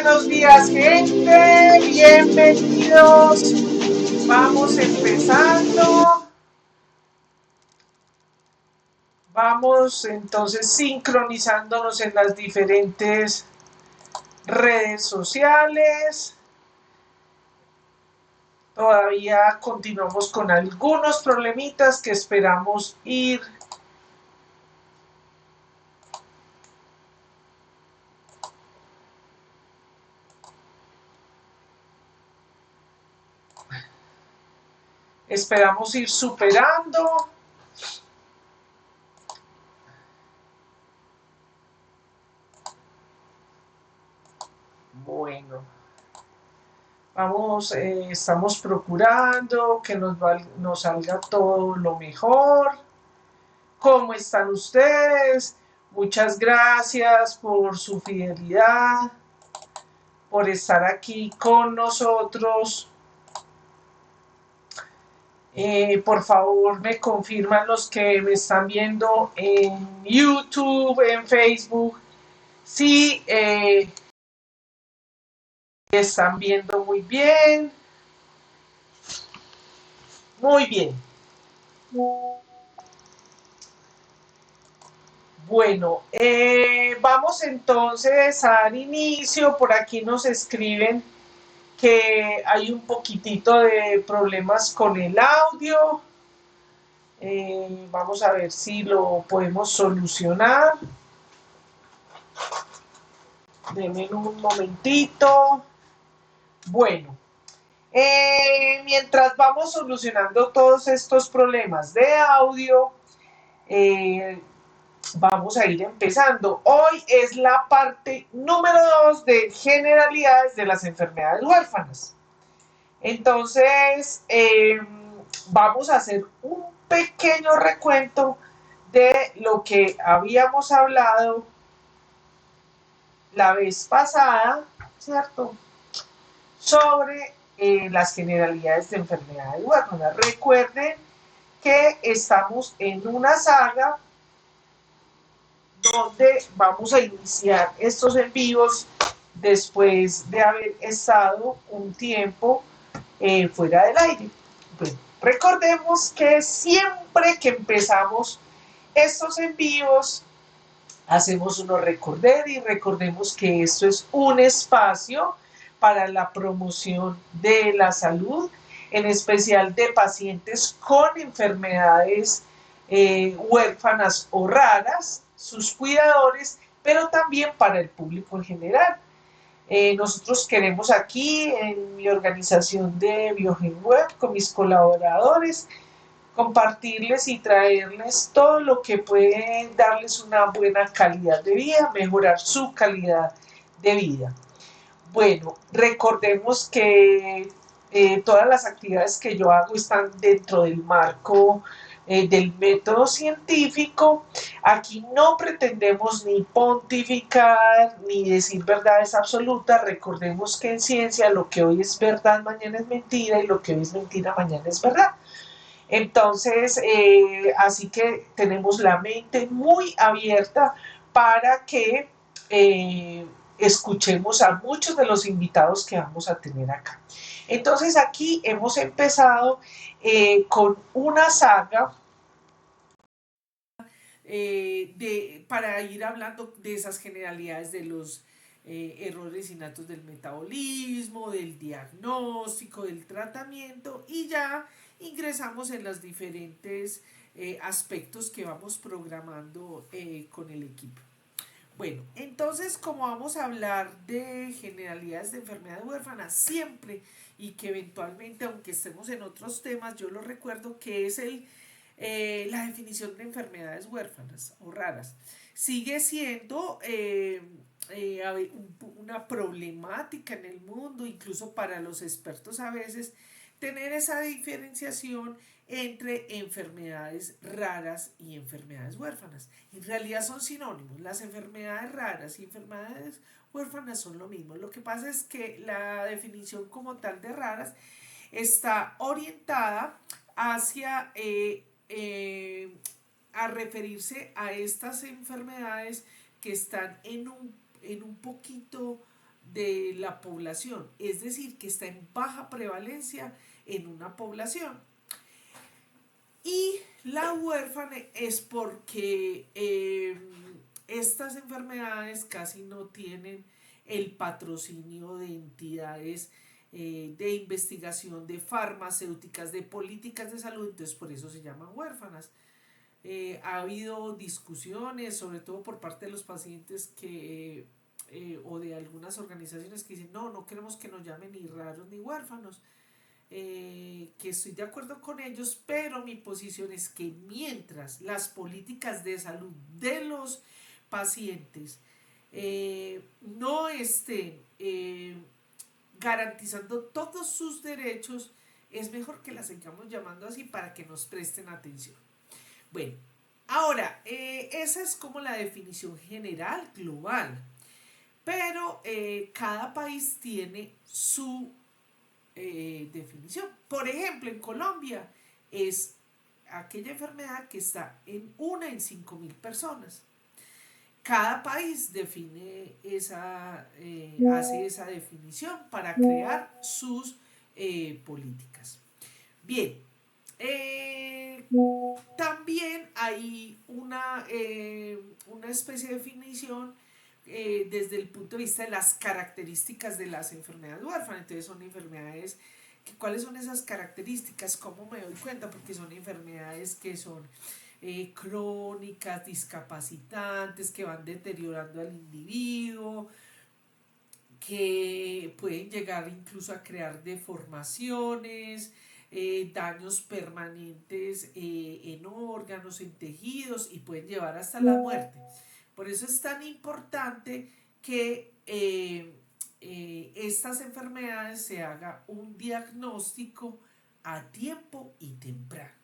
buenos días, gente. Bienvenidos. Vamos empezando. Vamos entonces sincronizándonos en las diferentes redes sociales. Todavía continuamos con algunos problemitas que esperamos ir superando. Bueno, estamos procurando que nos salga todo lo mejor. ¿Cómo están ustedes? Muchas gracias por su fidelidad, por estar aquí con nosotros. Por favor, me confirman los que me están viendo en YouTube, en Facebook. Sí, están viendo muy bien. Muy bien. Bueno, vamos entonces a dar inicio. Por aquí nos escriben que hay un poquitito de problemas con el audio. Vamos a ver si lo podemos solucionar. Denme un momentito. Bueno, mientras vamos solucionando todos estos problemas de audio, vamos a ir empezando. Hoy es la parte número 2 de generalidades de las enfermedades huérfanas. Entonces, vamos a hacer un pequeño recuento de lo que habíamos hablado la vez pasada, ¿cierto? Sobre las generalidades de enfermedades huérfanas. Recuerden que estamos en una saga donde vamos a iniciar estos envíos después de haber estado un tiempo fuera del aire. Bueno, recordemos que siempre que empezamos estos envíos, hacemos unos recorder y recordemos que esto es un espacio para la promoción de la salud, en especial de pacientes con enfermedades huérfanas o raras, sus cuidadores, pero también para el público en general. Nosotros queremos aquí en mi organización de BiogenWeb con mis colaboradores compartirles y traerles todo lo que puede darles una buena calidad de vida, mejorar su calidad de vida. Bueno, recordemos que todas las actividades que yo hago están dentro del marco del método científico. Aquí no pretendemos ni pontificar ni decir verdades absolutas. Recordemos que en ciencia lo que hoy es verdad mañana es mentira y lo que hoy es mentira mañana es verdad. Entonces, así que tenemos la mente muy abierta para que escuchemos a muchos de los invitados que vamos a tener acá. Entonces, aquí hemos empezado con una saga para ir hablando de esas generalidades de los errores innatos del metabolismo, del diagnóstico, del tratamiento, y ya ingresamos en los diferentes aspectos que vamos programando con el equipo. Bueno, entonces como vamos a hablar de generalidades de enfermedades huérfanas siempre y que eventualmente, aunque estemos en otros temas, yo lo recuerdo que es la definición de enfermedades huérfanas o raras. Sigue siendo una problemática en el mundo, incluso para los expertos a veces, tener esa diferenciación entre enfermedades raras y enfermedades huérfanas. En realidad son sinónimos. Las enfermedades raras y enfermedades huérfanas son lo mismo. Lo que pasa es que la definición como tal de raras está orientada hacia a referirse a estas enfermedades que están en un poquito de la población, es decir, que está en baja prevalencia en una población. Y la huérfana es porque estas enfermedades casi no tienen el patrocinio de entidades de investigación, de farmacéuticas, de políticas de salud, entonces por eso se llaman huérfanas. Ha habido discusiones, sobre todo por parte de los pacientes o de algunas organizaciones que dicen, no, no queremos que nos llamen ni raros ni huérfanos, que estoy de acuerdo con ellos, pero mi posición es que mientras las políticas de salud de los pacientes no estén garantizando todos sus derechos, es mejor que las sigamos llamando así para que nos presten atención. Bueno, ahora, esa es como la definición general, global, pero cada país tiene su definición. Por ejemplo, en Colombia es aquella enfermedad que está en 1 en 5.000 personas. Cada país hace esa definición para crear sus políticas. Bien, también hay una especie de definición desde el punto de vista de las características de las enfermedades huérfanas. Entonces son enfermedades, ¿cuáles son esas características? ¿Cómo me doy cuenta? Porque son enfermedades que son crónicas, discapacitantes, que van deteriorando al individuo, que pueden llegar incluso a crear deformaciones, daños permanentes en órganos, en tejidos y pueden llevar hasta la muerte. Por eso es tan importante que estas enfermedades se haga un diagnóstico a tiempo y temprano.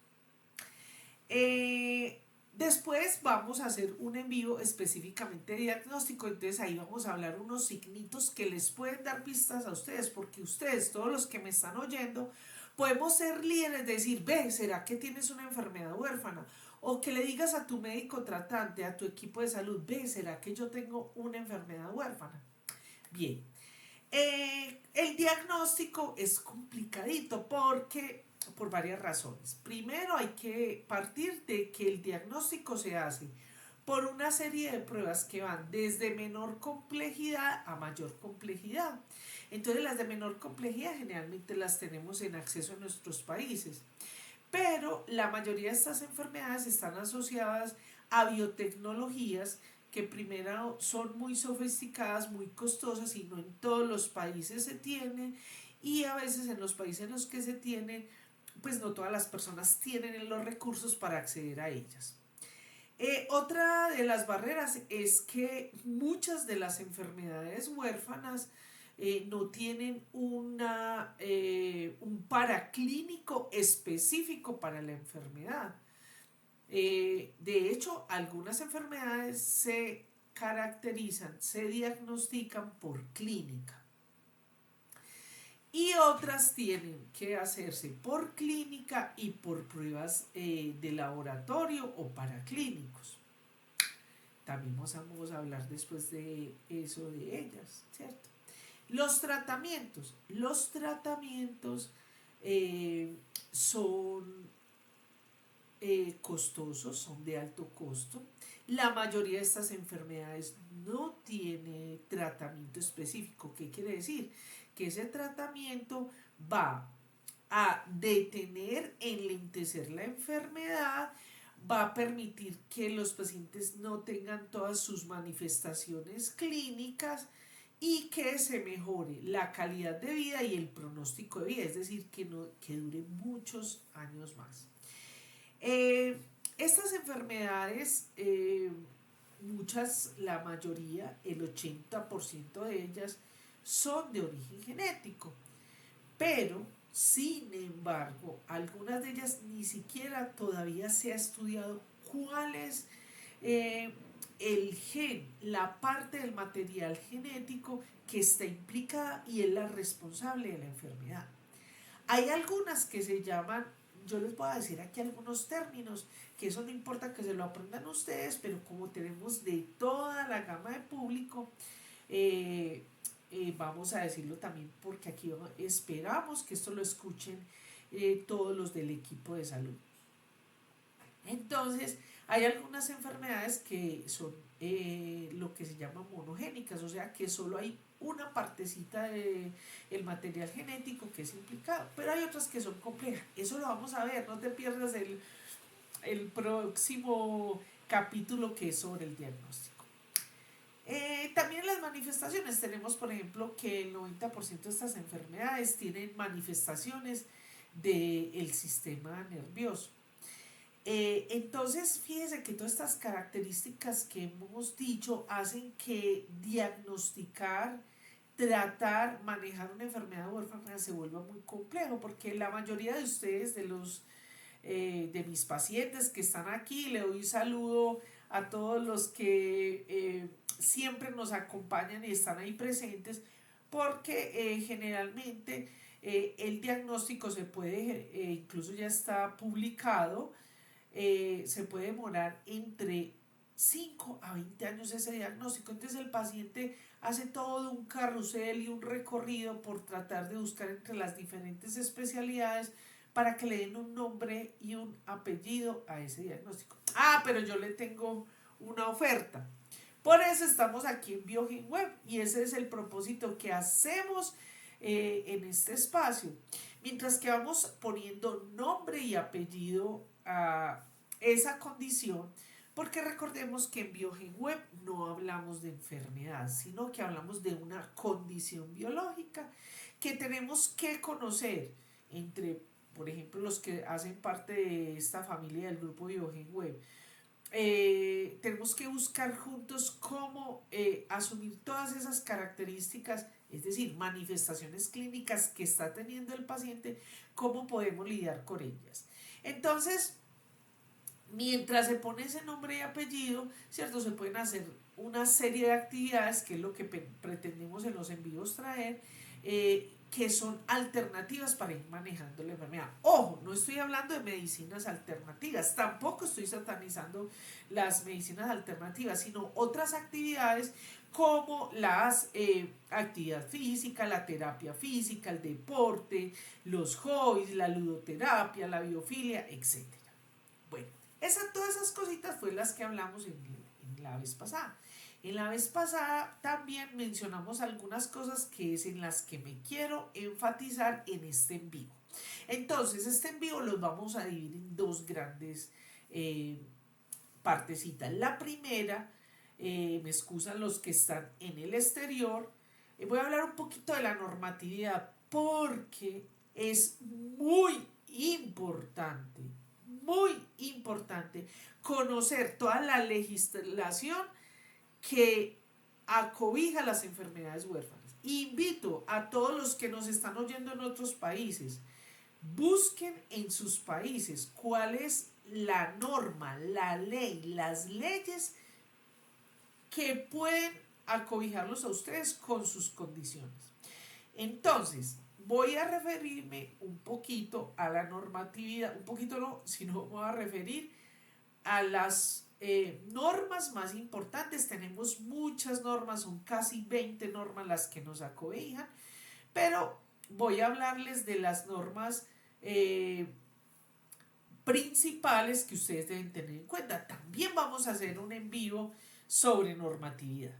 Después vamos a hacer un en vivo específicamente de diagnóstico, entonces ahí vamos a hablar unos signitos que les pueden dar pistas a ustedes, porque ustedes, todos los que me están oyendo, podemos ser líderes, decir, ve, ¿será que tienes una enfermedad huérfana? O que le digas a tu médico tratante, a tu equipo de salud, ve, ¿será que yo tengo una enfermedad huérfana? Bien, el diagnóstico es complicadito porque por varias razones. Primero hay que partir de que el diagnóstico se hace por una serie de pruebas que van desde menor complejidad a mayor complejidad. Entonces las de menor complejidad generalmente las tenemos en acceso en nuestros países. Pero la mayoría de estas enfermedades están asociadas a biotecnologías que primero son muy sofisticadas, muy costosas y no en todos los países se tienen, y a veces en los países en los que se tienen, pues no todas las personas tienen los recursos para acceder a ellas. Otra de las barreras es que muchas de las enfermedades huérfanas no tienen un paraclínico específico para la enfermedad. De hecho, algunas enfermedades se caracterizan, se diagnostican por clínica. Y otras tienen que hacerse por clínica y por pruebas de laboratorio o paraclínicos. También vamos a hablar después de eso de ellas, ¿cierto? Los tratamientos son costosos, son de alto costo. La mayoría de estas enfermedades no tiene tratamiento específico. ¿Qué quiere decir? Que ese tratamiento va a detener, enlentecer la enfermedad, va a permitir que los pacientes no tengan todas sus manifestaciones clínicas y que se mejore la calidad de vida y el pronóstico de vida, es decir, que dure muchos años más. Estas enfermedades, muchas, la mayoría, el 80% de ellas son de origen genético, pero sin embargo, algunas de ellas ni siquiera todavía se ha estudiado cuál es el gen, la parte del material genético que está implicada y es la responsable de la enfermedad. Hay algunas que se llaman, yo les voy a decir aquí algunos términos, que eso no importa que se lo aprendan ustedes, pero como tenemos de toda la gama de público, vamos a decirlo también porque aquí esperamos que esto lo escuchen todos los del equipo de salud. Entonces, hay algunas enfermedades que son lo que se llama monogénicas, o sea que solo hay una partecita del material genético que es implicado, pero hay otras que son complejas. Eso lo vamos a ver, no te pierdas el próximo capítulo que es sobre el diagnóstico. También las manifestaciones, tenemos por ejemplo que el 90% de estas enfermedades tienen manifestaciones del sistema nervioso. Entonces, fíjese que todas estas características que hemos dicho hacen que diagnosticar, tratar, manejar una enfermedad huérfana se vuelva muy complejo, porque la mayoría de ustedes, de mis pacientes que están aquí, le doy un saludo a todos los que siempre nos acompañan y están ahí presentes, porque generalmente el diagnóstico se puede, incluso ya está publicado, se puede demorar entre 5 a 20 años ese diagnóstico. Entonces el paciente hace todo un carrusel y un recorrido por tratar de buscar entre las diferentes especialidades para que le den un nombre y un apellido a ese diagnóstico. Ah, pero yo le tengo una oferta. Por eso estamos aquí en Biogen Web y ese es el propósito que hacemos en este espacio. Mientras que vamos poniendo nombre y apellido a esa condición, porque recordemos que en Biogen Web no hablamos de enfermedad, sino que hablamos de una condición biológica que tenemos que conocer entre, por ejemplo, los que hacen parte de esta familia del grupo Biogen Web. Tenemos que buscar juntos cómo asumir todas esas características, es decir, manifestaciones clínicas que está teniendo el paciente, cómo podemos lidiar con ellas. Entonces, mientras se pone ese nombre y apellido, ¿cierto? Se pueden hacer una serie de actividades, que es lo que pretendemos en los envíos traer, que son alternativas para ir manejando la enfermedad. Ojo, no estoy hablando de medicinas alternativas, tampoco estoy satanizando las medicinas alternativas, sino otras actividades como las actividad física, la terapia física, el deporte, los hobbies, la ludoterapia, la biofilia, etc. Bueno, todas esas cositas fue las que hablamos en la vez pasada. En la vez pasada también mencionamos algunas cosas que es en las que me quiero enfatizar en este en vivo. Entonces, este en vivo los vamos a dividir en dos grandes partecitas. La primera, me excusan los que están en el exterior, voy a hablar un poquito de la normatividad porque es muy importante conocer toda la legislación que acobija las enfermedades huérfanas. Invito a todos los que nos están oyendo en otros países, busquen en sus países cuál es la norma, la ley, las leyes que pueden acobijarlos a ustedes con sus condiciones. Entonces, voy a referirme un poquito a la normatividad, un poquito no, sino voy a referir a las normas más importantes. Tenemos muchas normas, son casi 20 normas las que nos acobijan, pero voy a hablarles de las normas principales que ustedes deben tener en cuenta. También vamos a hacer un en vivo sobre normatividad.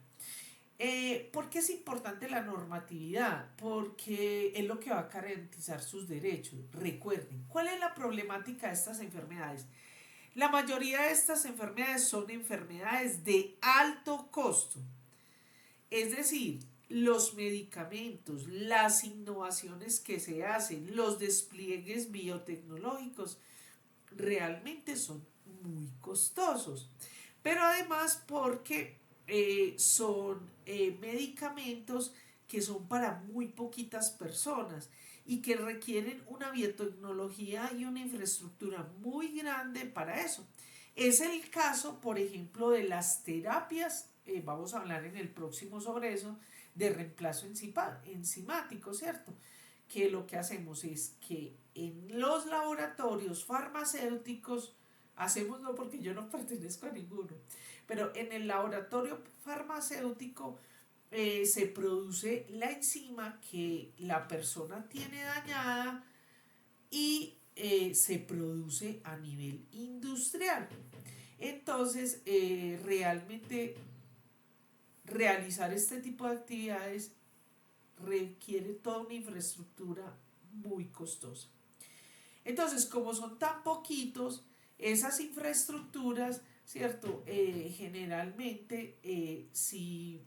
¿Por qué es importante la normatividad? Porque es lo que va a garantizar sus derechos. Recuerden, ¿cuál es la problemática de estas enfermedades? La mayoría de estas enfermedades son enfermedades de alto costo. Es decir, los medicamentos, las innovaciones que se hacen, los despliegues biotecnológicos, realmente son muy costosos. Pero además porque son medicamentos que son para muy poquitas personas y que requieren una biotecnología y una infraestructura muy grande para eso. Es el caso, por ejemplo, de las terapias, vamos a hablar en el próximo sobre eso, de reemplazo enzimático, ¿cierto? Que lo que hacemos es que en los laboratorios farmacéuticos, hacemos no porque yo no pertenezco a ninguno, pero en el laboratorio farmacéutico se produce la enzima que la persona tiene dañada y se produce a nivel industrial. Entonces, realmente realizar este tipo de actividades requiere toda una infraestructura muy costosa. Entonces, como son tan poquitos, esas infraestructuras, ¿cierto? Generalmente, si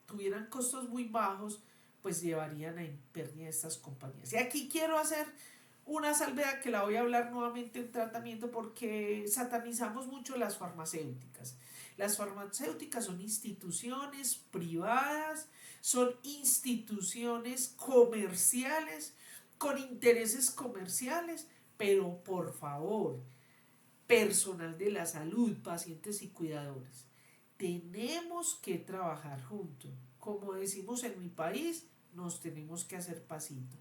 tuvieran costos muy bajos, pues llevarían a pérdida estas compañías. Y aquí quiero hacer una salvedad que la voy a hablar nuevamente en tratamiento porque satanizamos mucho las farmacéuticas. Las farmacéuticas son instituciones privadas, son instituciones comerciales con intereses comerciales, pero por favor, personal de la salud, pacientes y cuidadores, tenemos que trabajar juntos. Como decimos en mi país, nos tenemos que hacer pasito.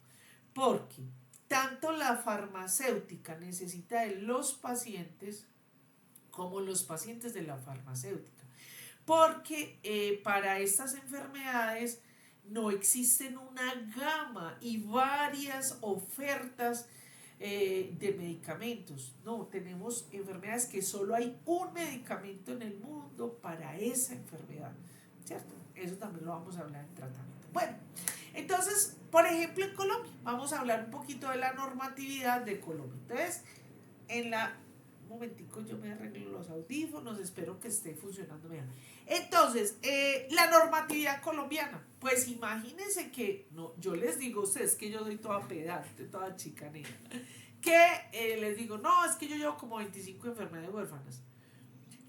Porque tanto la farmacéutica necesita de los pacientes como los pacientes de la farmacéutica. Porque para estas enfermedades no existen una gama y varias ofertas de medicamentos. No, tenemos enfermedades que solo hay un medicamento en el mundo para esa enfermedad, ¿cierto? Eso también lo vamos a hablar en tratamiento. Bueno, entonces, por ejemplo, en Colombia, vamos a hablar un poquito de la normatividad de Colombia. Entonces, en la un momentico, yo me arreglo los audífonos, espero que esté funcionando bien. Entonces, la normatividad colombiana, pues imagínense que, no, yo les digo a ustedes que yo soy toda pedante, toda chicanera, que les digo, no, es que yo llevo como 25 enfermedades huérfanas.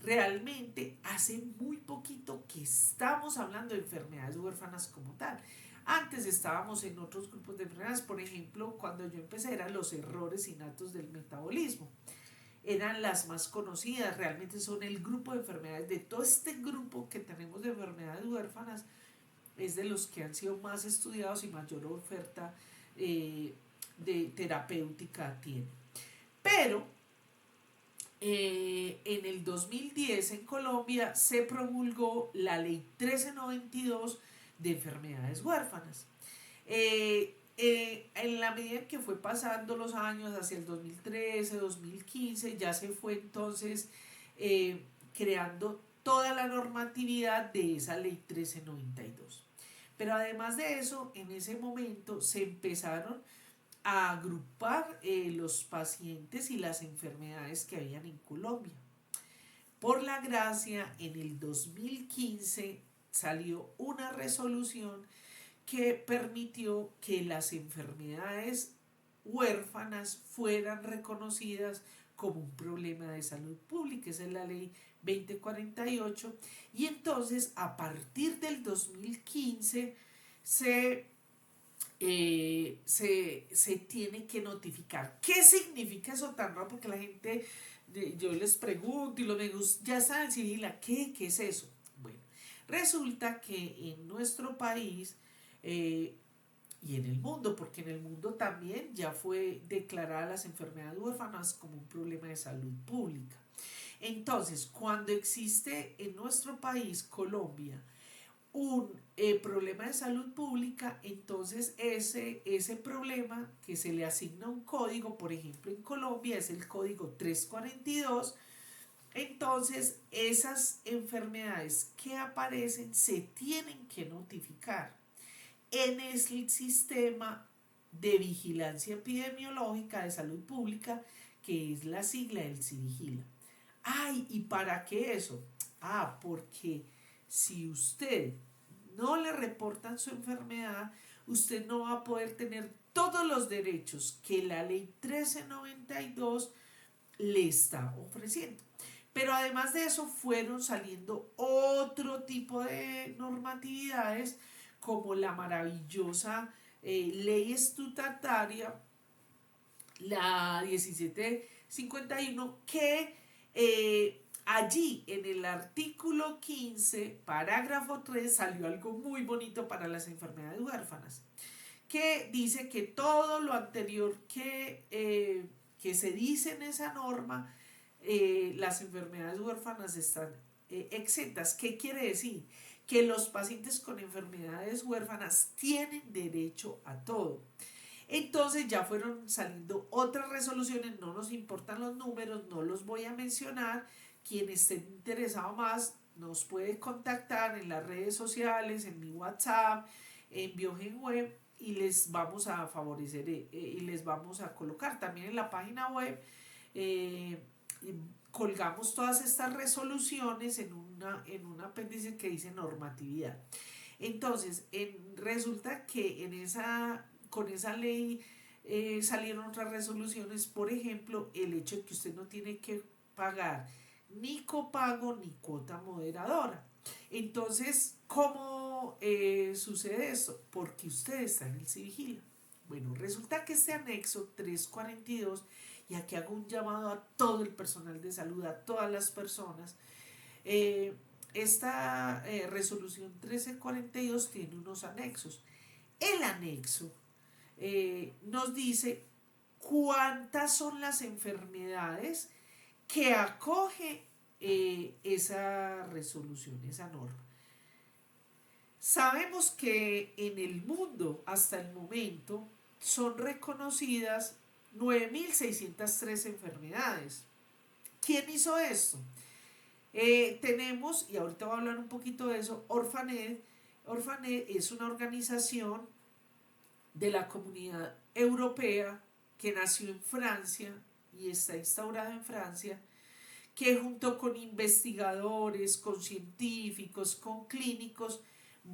Realmente hace muy poquito que estamos hablando de enfermedades huérfanas como tal. Antes estábamos en otros grupos de enfermedades, por ejemplo, cuando yo empecé eran los errores innatos del metabolismo. Eran las más conocidas, realmente son el grupo de enfermedades, de todo este grupo que tenemos de enfermedades huérfanas, es de los que han sido más estudiados y mayor oferta de terapéutica tiene. Pero en el 2010 en Colombia se promulgó la ley 1392 de enfermedades huérfanas. En la medida en que fue pasando los años hacia el 2013, 2015, ya se fue entonces creando toda la normatividad de esa ley 1392. Pero además de eso, en ese momento se empezaron a agrupar los pacientes y las enfermedades que habían en Colombia. Por la gracia, en el 2015 salió una resolución que permitió que las enfermedades huérfanas fueran reconocidas como un problema de salud pública. Esa es la ley 2048. Y entonces, a partir del 2015, se tiene que notificar. ¿Qué significa eso tan raro? Porque la gente, yo les pregunto y los me gusta, ya saben, Sigila, ¿qué es eso? Bueno, resulta que en nuestro país y en el mundo, porque en el mundo también ya fue declarada las enfermedades huérfanas como un problema de salud pública. Entonces, cuando existe en nuestro país, Colombia, un problema de salud pública, entonces ese problema que se le asigna un código, por ejemplo en Colombia es el código 342, entonces esas enfermedades que aparecen se tienen que notificar en el sistema de vigilancia epidemiológica de salud pública, que es la sigla del CIVIGILA. Ay, ¿y para qué eso? Porque si usted no le reportan su enfermedad, usted no va a poder tener todos los derechos que la ley 1392 le está ofreciendo. Pero además de eso fueron saliendo otro tipo de normatividades como la maravillosa ley estatutaria, la 1751, que allí en el artículo 15, parágrafo 3, salió algo muy bonito para las enfermedades huérfanas, que dice que todo lo anterior que se dice en esa norma, las enfermedades huérfanas están exentas. ¿Qué quiere decir? que los pacientes con enfermedades huérfanas tienen derecho a todo. Entonces ya fueron saliendo otras resoluciones, no nos importan los números, no los voy a mencionar. Quien esté interesado más nos puede contactar en las redes sociales, en mi WhatsApp, en Biogen Web, y les vamos a favorecer y les vamos a colocar también en la página web. eh, Colgamos todas estas resoluciones en un apéndice que dice normatividad. Entonces, resulta que con esa ley salieron otras resoluciones, por ejemplo, el hecho de que usted no tiene que pagar ni copago ni cuota moderadora. Entonces, ¿cómo sucede esto? Porque usted está en el Civigila. Bueno, resulta que este anexo 342, y aquí hago un llamado a todo el personal de salud, a todas las personas, eh, esta resolución 1342 tiene unos anexos. El anexo nos dice cuántas son las enfermedades que acoge esa resolución, esa norma. Sabemos que en el mundo hasta el momento son reconocidas 9.603 enfermedades. ¿Quién hizo esto? Tenemos, y ahorita voy a hablar un poquito de eso, Orphanet. Orphanet es una organización de la Comunidad Europea que nació en Francia y está instaurada en Francia, que junto con investigadores, con científicos, con clínicos,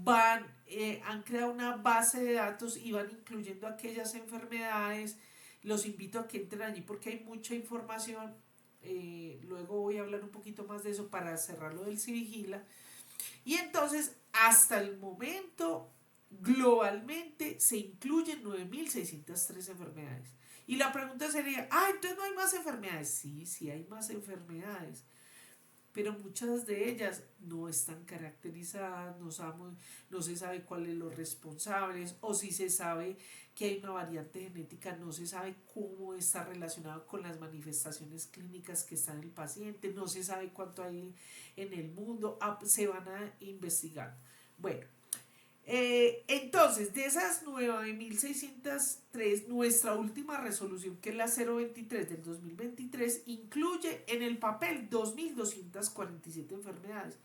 han creado una base de datos y van incluyendo aquellas enfermedades. Los invito a que entren allí porque hay mucha información. Luego voy a hablar un poquito más de eso para cerrar lo del Civigila. Y entonces, hasta el momento, globalmente se incluyen 9.603 enfermedades. Y la pregunta sería, entonces no hay más enfermedades. Sí, sí hay más enfermedades, pero muchas de ellas no están caracterizadas, no se sabe cuáles son los responsables, o si se sabe que hay una variante genética, no se sabe cómo está relacionado con las manifestaciones clínicas que está en el paciente, no se sabe cuánto hay en el mundo, se van a investigar. Bueno, entonces, de esas 9.603, nuestra última resolución, que es la 023 del 2023, incluye en el papel 2.247 enfermedades.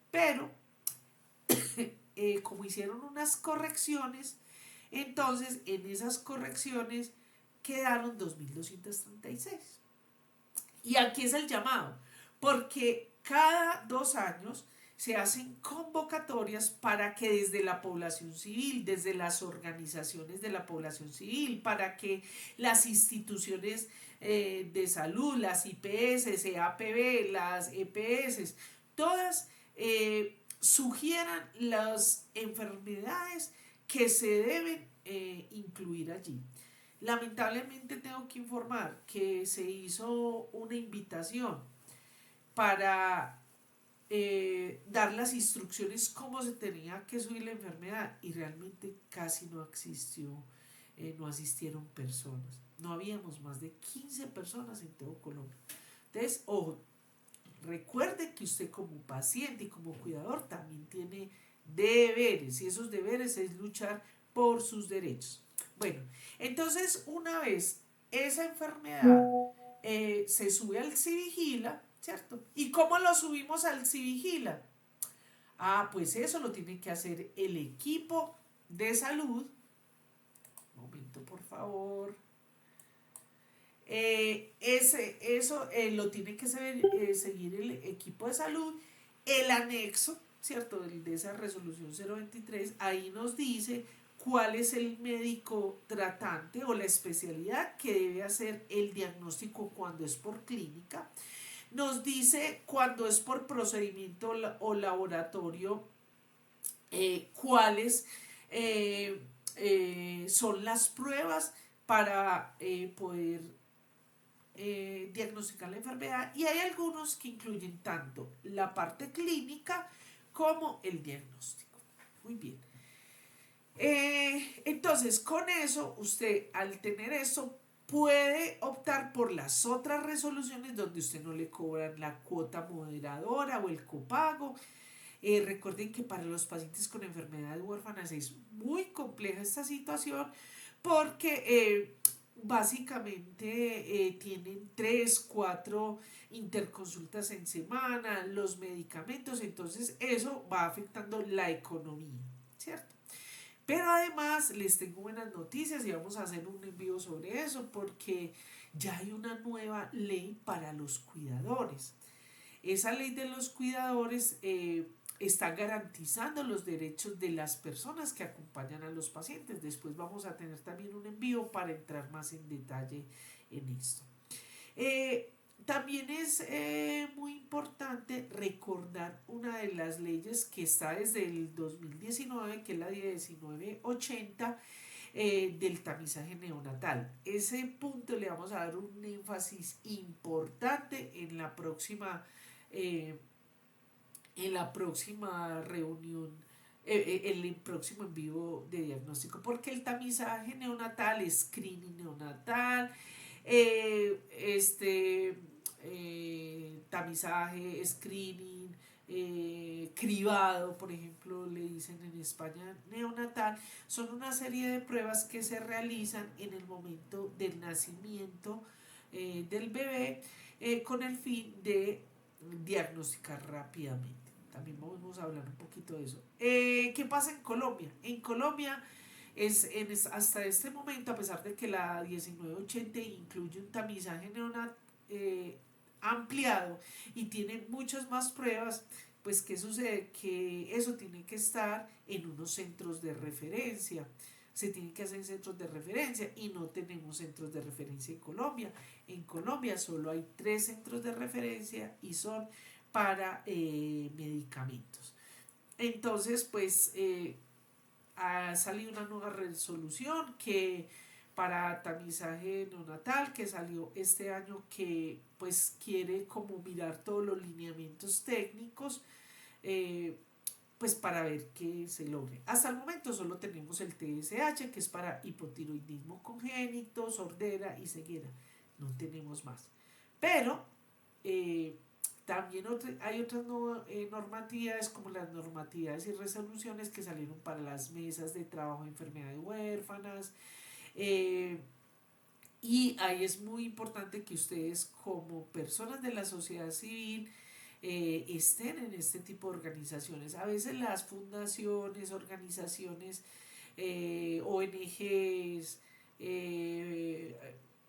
Pero, como hicieron unas correcciones, entonces en esas correcciones quedaron 2.236. Y aquí es el llamado, porque cada 2 años se hacen convocatorias para que desde la población civil, desde las organizaciones de la población civil, para que las instituciones de salud, las IPS, EAPB, las EPS, todas sugieran las enfermedades que se deben incluir allí. Lamentablemente tengo que informar que se hizo una invitación para dar las instrucciones cómo se tenía que subir la enfermedad y realmente casi no existió, no asistieron personas. No habíamos más de 15 personas en todo Colombia. Entonces, ojo, recuerde que usted como paciente y como cuidador también tiene deberes, y esos deberes es luchar por sus derechos. Bueno, entonces una vez esa enfermedad se sube al Civigila, ¿cierto? ¿Y cómo lo subimos al Civigila? Pues eso lo tiene que hacer el equipo de salud. Un momento, por favor. Eso lo tiene que seguir el equipo de salud. El anexo, ¿cierto? De esa resolución 023, ahí nos dice cuál es el médico tratante o la especialidad que debe hacer el diagnóstico cuando es por clínica. Nos dice cuando es por procedimiento o laboratorio, cuáles son las pruebas para poder diagnosticar la enfermedad, y hay algunos que incluyen tanto la parte clínica como el diagnóstico. Muy bien. Entonces, con eso, usted al tener eso puede optar por las otras resoluciones donde usted no le cobran la cuota moderadora o el copago. Recuerden que para los pacientes con enfermedades huérfanas es muy compleja esta situación porque básicamente tienen 3, 4 interconsultas en semana, los medicamentos, entonces eso va afectando la economía, ¿cierto? Pero además les tengo buenas noticias y vamos a hacer un envío sobre eso porque ya hay una nueva ley para los cuidadores. Esa ley de los cuidadores está garantizando los derechos de las personas que acompañan a los pacientes. Después vamos a tener también un envío para entrar más en detalle en esto. Eh, También es muy importante recordar una de las leyes que está desde el 2019, que es la 1980, del tamizaje neonatal. Ese punto le vamos a dar un énfasis importante eh, en la próxima reunión, en el próximo en vivo de diagnóstico, porque el tamizaje neonatal, screening neonatal, tamizaje, screening, cribado, por ejemplo, le dicen en España neonatal, son una serie de pruebas que se realizan en el momento del nacimiento del bebé con el fin de diagnosticar rápidamente. También vamos a hablar un poquito de eso. ¿Qué pasa en Colombia? En Colombia hasta este momento, a pesar de que la 1980 incluye un tamizaje neonatal ampliado y tiene muchas más pruebas, pues ¿qué sucede? Que eso tiene que estar en unos centros de referencia. Se tienen que hacer centros de referencia y no tenemos centros de referencia en Colombia. En Colombia solo hay 3 centros de referencia y son para medicamentos. Entonces, pues ha salido una nueva resolución que para tamizaje neonatal que salió este año que pues quiere como mirar todos los lineamientos técnicos eh, pues para ver qué se logre. Hasta el momento solo tenemos el TSH que es para hipotiroidismo congénito, sordera y ceguera. No tenemos más. Pero eh, también hay otras normatividades como las normatividades y resoluciones que salieron para las mesas de trabajo de enfermedades huérfanas. eh, y ahí es muy importante que ustedes como personas de la sociedad civil estén en este tipo de organizaciones. A veces las fundaciones, organizaciones, ONGs,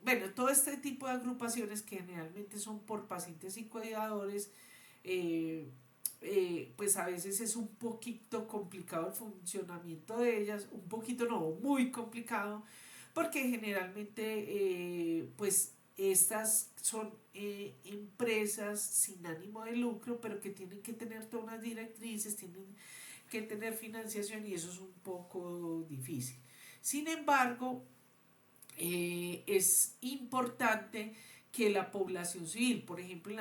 bueno, todo este tipo de agrupaciones que generalmente son por pacientes y cuidadores, eh, pues a veces es un poquito complicado el funcionamiento de ellas, un poquito no, muy complicado, porque generalmente pues estas son empresas sin ánimo de lucro, pero que tienen que tener todas unas directrices, tienen que tener financiación y eso es un poco difícil. Sin embargo, es importante que la población civil, por ejemplo,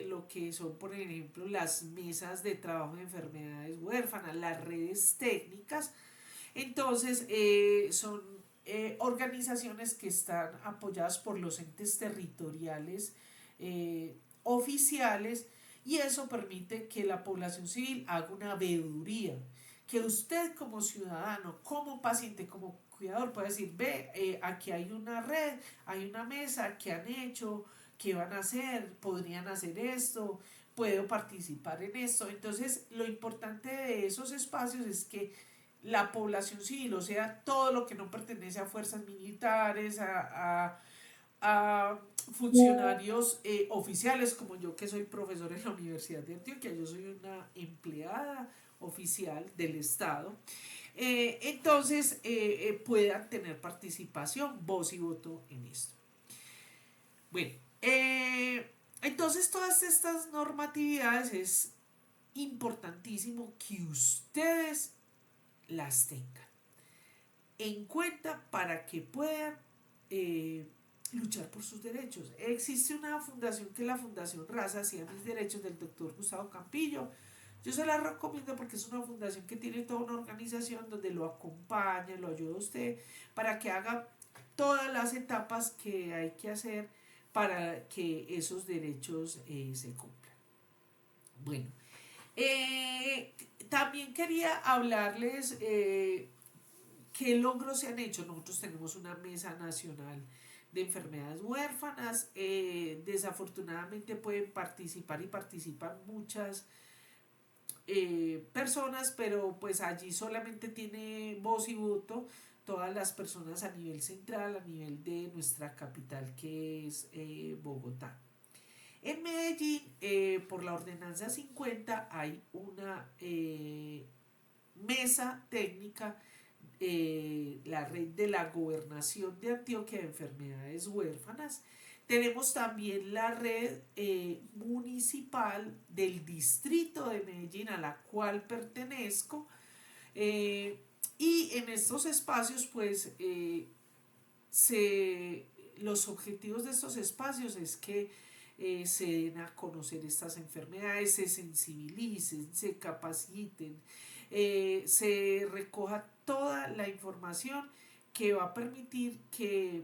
lo que son, por ejemplo, las mesas de trabajo de enfermedades huérfanas, las redes técnicas, entonces son organizaciones que están apoyadas por los entes territoriales oficiales y eso permite que la población civil haga una veeduría, que usted como ciudadano, como paciente, como cuidador pueda decir, ve, aquí hay una red, hay una mesa, ¿qué han hecho? ¿Qué van a hacer? ¿Podrían hacer esto? ¿Puedo participar en esto? Entonces, lo importante de esos espacios es que la población civil, o sea, todo lo que no pertenece a fuerzas militares, a funcionarios oficiales, como yo que soy profesor en la Universidad de Antioquia, yo soy una empleada oficial del Estado, entonces puedan tener participación, voz y voto en esto. Bueno, entonces todas estas normatividades es importantísimo que ustedes las tengan en cuenta para que puedan luchar por sus derechos. Existe una fundación que es la Fundación Raza hacia mis derechos del doctor Gustavo Campillo. Yo se la recomiendo porque es una fundación que tiene toda una organización donde lo acompaña, lo ayuda a usted para que haga todas las etapas que hay que hacer para que esos derechos se cumplan. Bueno, Eh, También quería hablarles qué logros se han hecho. Nosotros tenemos una mesa nacional de enfermedades huérfanas. Desafortunadamente pueden participar y participan muchas personas, pero pues allí solamente tiene voz y voto todas las personas a nivel central, a nivel de nuestra capital que es Bogotá. En Medellín, por la ordenanza 50, hay una mesa técnica, la red de la gobernación de Antioquia de enfermedades huérfanas. Tenemos también la red municipal del distrito de Medellín a la cual pertenezco. eh, y en estos espacios pues se, los objetivos de estos espacios es que se den a conocer estas enfermedades, se sensibilicen, se capaciten, se recoja toda la información que va a permitir que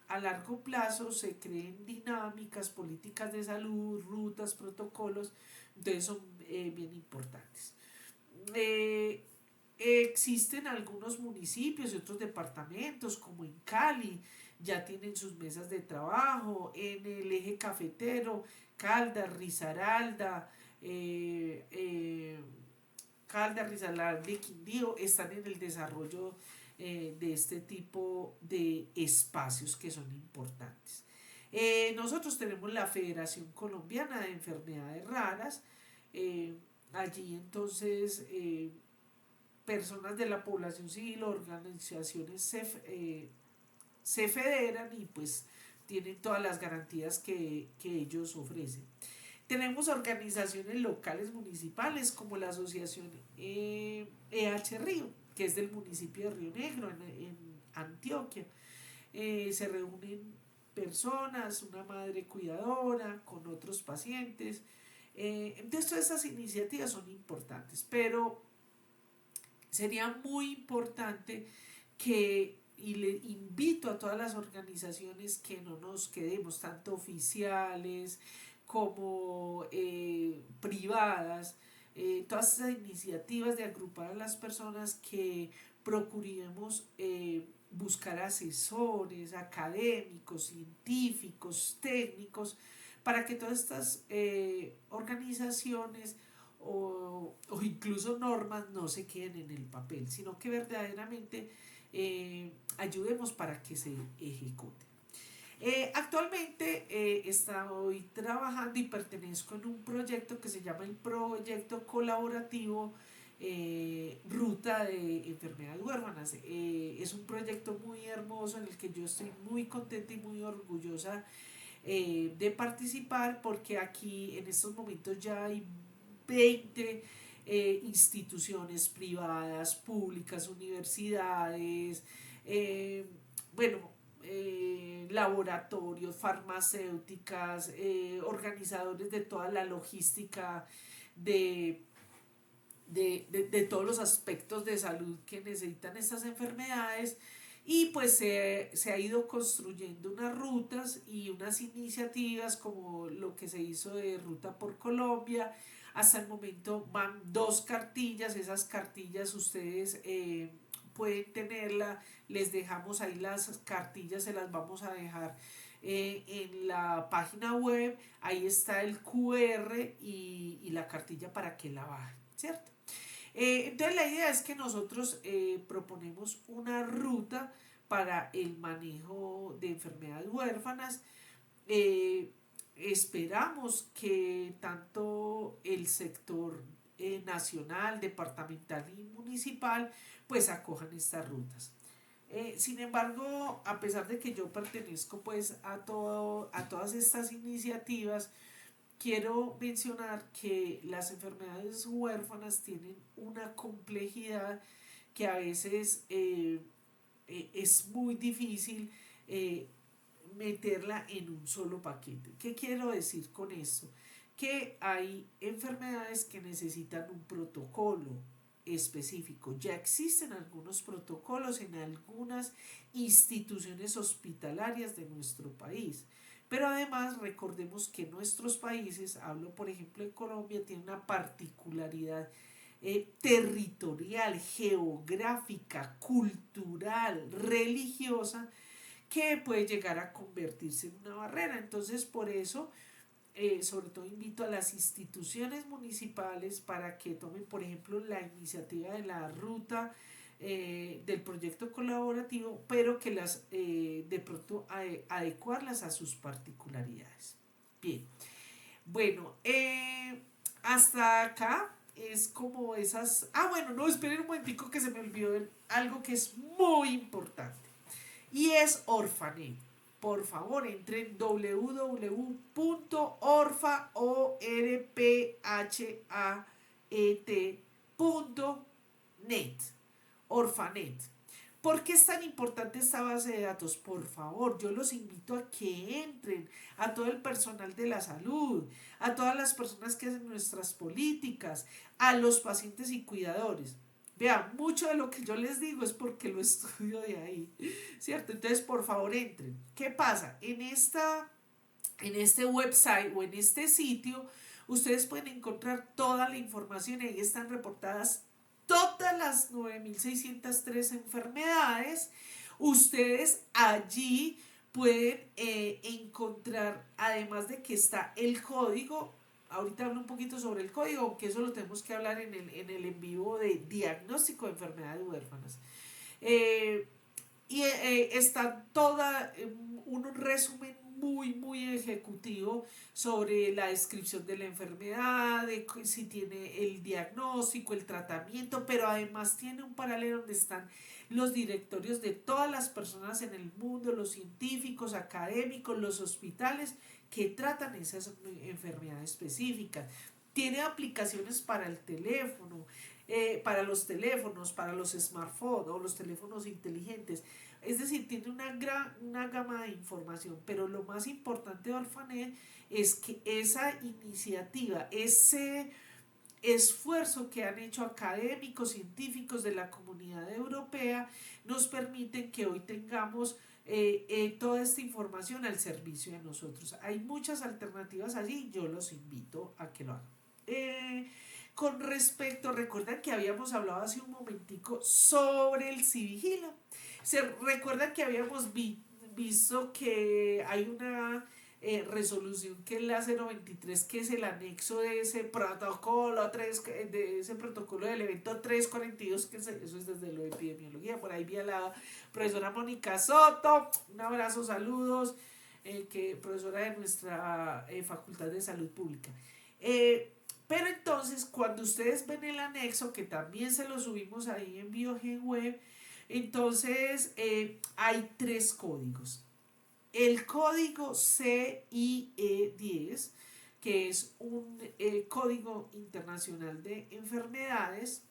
a largo plazo se creen dinámicas, políticas de salud, rutas, protocolos, entonces son bien importantes. Eh, Existen algunos municipios y otros departamentos, como en Cali, ya tienen sus mesas de trabajo, en el eje cafetero, Caldas, Risaralda, eh, eh, Caldas, Risaralda y Quindío están en el desarrollo de este tipo de espacios que son importantes. Nosotros tenemos la Federación Colombiana de Enfermedades Raras. eh, Allí entonces personas de la población civil, organizaciones se federan y pues tienen todas las garantías que ellos ofrecen. Tenemos organizaciones locales municipales como la asociación EH Río, que es del municipio de Río Negro, en Antioquia. Se reúnen personas, una madre cuidadora con otros pacientes. Entonces todas esas iniciativas son importantes, pero sería muy importante que, y le invito a todas las organizaciones que no nos quedemos tanto oficiales como privadas, todas esas iniciativas de agrupar a las personas que procuremos buscar asesores académicos, científicos, técnicos, para que todas estas organizaciones o incluso normas no se queden en el papel, sino que verdaderamente ayudemos para que se ejecute. Actualmente estoy trabajando y pertenezco en un proyecto que se llama el Proyecto Colaborativo Ruta de Enfermedades Huérfanas. Es un proyecto muy hermoso en el que yo estoy muy contenta y muy orgullosa de participar, porque aquí en estos momentos ya hay 20 instituciones privadas, públicas, universidades, eh, bueno, laboratorios, farmacéuticas, organizadores de toda la logística de, de todos los aspectos de salud que necesitan estas enfermedades. Y pues se ha ido construyendo unas rutas y unas iniciativas como lo que se hizo de Ruta por Colombia. Hasta el momento van 2 cartillas, esas cartillas ustedes pueden tenerla, les dejamos ahí las cartillas, se las vamos a dejar en la página web, ahí está el QR y la cartilla para que la bajen, ¿cierto? Entonces la idea es que nosotros proponemos una ruta para el manejo de enfermedades huérfanas. Eh, Esperamos que tanto el sector nacional, departamental y municipal pues acojan estas rutas. Sin embargo, a pesar de que yo pertenezco pues a todas estas iniciativas, quiero mencionar que las enfermedades huérfanas tienen una complejidad que a veces es muy difícil eh, meterla en un solo paquete. ¿Qué quiero decir con esto? Que hay enfermedades que necesitan un protocolo específico. Ya existen algunos protocolos en algunas instituciones hospitalarias de nuestro país, Pero además recordemos que nuestros países, hablo por ejemplo de Colombia, tiene una particularidad territorial, geográfica, cultural, religiosa, que puede llegar a convertirse en una barrera. Entonces, por eso, sobre todo invito a las instituciones municipales para que tomen, por ejemplo, la iniciativa de la ruta del proyecto colaborativo, pero que las de pronto adecuarlas a sus particularidades. Bien, bueno, hasta acá es como esas... Ah, bueno, no, esperen un momentico que se me olvidó algo que es muy importante. Y es Orphanet. Por favor, entren en www.orphanet.net. Orphanet. ¿Por qué es tan importante esta base de datos? Por favor, yo los invito a que entren, a todo el personal de la salud, a todas las personas que hacen nuestras políticas, a los pacientes y cuidadores. Vean, mucho de lo que yo les digo es porque lo estudio de ahí, ¿cierto? Entonces, por favor, entren. ¿Qué pasa? En este website o en este sitio, ustedes pueden encontrar toda la información y ahí están reportadas todas las 9.603 enfermedades. Ustedes allí pueden encontrar, además de que está el código, ahorita hablo un poquito sobre el código, aunque eso lo tenemos que hablar en el en vivo de diagnóstico de enfermedades huérfanas. Eh, y está toda un resumen muy ejecutivo sobre la descripción de la enfermedad, de si tiene el diagnóstico, el tratamiento, pero además tiene un paralelo donde están los directorios de todas las personas en el mundo, los científicos, académicos, los hospitales que tratan esas enfermedades específicas. Tiene aplicaciones para el teléfono, para los teléfonos, para los smartphones o los teléfonos inteligentes. Es decir, tiene una gama de información, pero lo más importante de Orphanet es que esa iniciativa, ese esfuerzo que han hecho académicos, científicos de la comunidad europea, nos permiten que hoy tengamos toda esta información al servicio de nosotros. Hay muchas alternativas allí, yo los invito a que lo hagan. Con respecto, recuerdan que habíamos hablado hace un momentico sobre el Civigila. Se recuerdan que habíamos visto que hay una resolución que es la 023, que es el anexo de ese protocolo 3, de ese protocolo del evento 342, que eso es desde lo de epidemiología. Por ahí vi a la profesora Mónica Soto, un abrazo, saludos, profesora de nuestra Facultad de Salud Pública. Pero entonces, cuando ustedes ven el anexo, que también se lo subimos ahí en Biogen Web, entonces hay 3 códigos. El código CIE10, que es un código internacional de enfermedades,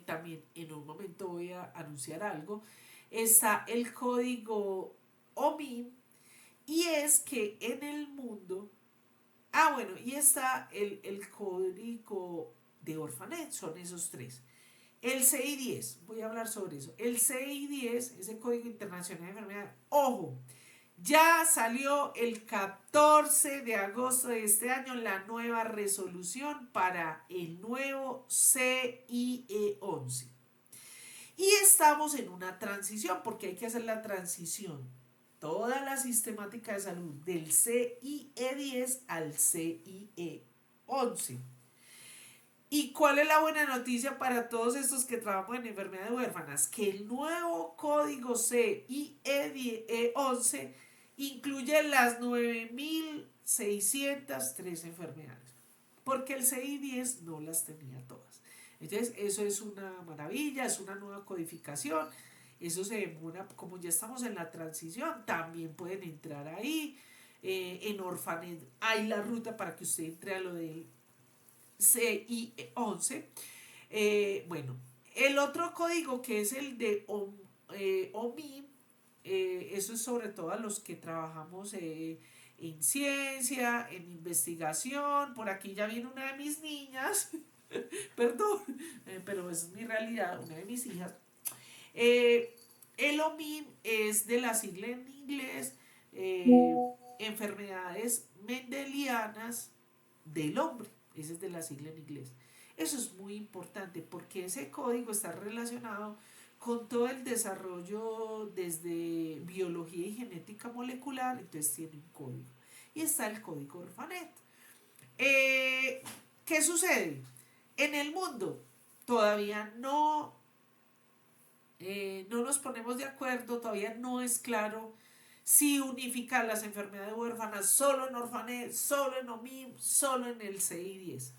también en un momento voy a anunciar algo. Está el código OMIM, y es que en el mundo... Ah, bueno, y está el código de Orphanet, son esos 3. El CI10, voy a hablar sobre eso. El CI10, ese Código Internacional de Enfermedad, ojo, ya salió el 14 de agosto de este año la nueva resolución para el nuevo CIE11. Y estamos en una transición, porque hay que hacer la transición, toda la sistemática de salud, del CIE10 al CIE11. ¿Y cuál es la buena noticia para todos estos que trabajan en enfermedades huérfanas? Que el nuevo código CIE11 incluye las 9.603 enfermedades, porque el CI10 no las tenía todas. Entonces, eso es una maravilla, es una nueva codificación. Eso se demora, como ya estamos en la transición, también pueden entrar ahí. En Orphanet hay la ruta para que usted entre a lo del CI11. Bueno, el otro código que es el de OMI, eso es sobre todo a los que trabajamos en ciencia, en investigación. Por aquí ya viene una de mis niñas, perdón, pero es mi realidad, una de mis hijas. El OMIM es de la sigla en inglés eh, enfermedades mendelianas del hombre. Ese es de la sigla en inglés. Eso es muy importante porque ese código está relacionado con todo el desarrollo desde biología y genética molecular, entonces tiene un código. Y está el código Orphanet. Eh, ¿Qué sucede? En el mundo todavía no nos ponemos de acuerdo, todavía no es claro si unificar las enfermedades huérfanas solo en Orphanet, solo en OMIM, solo en el CI10.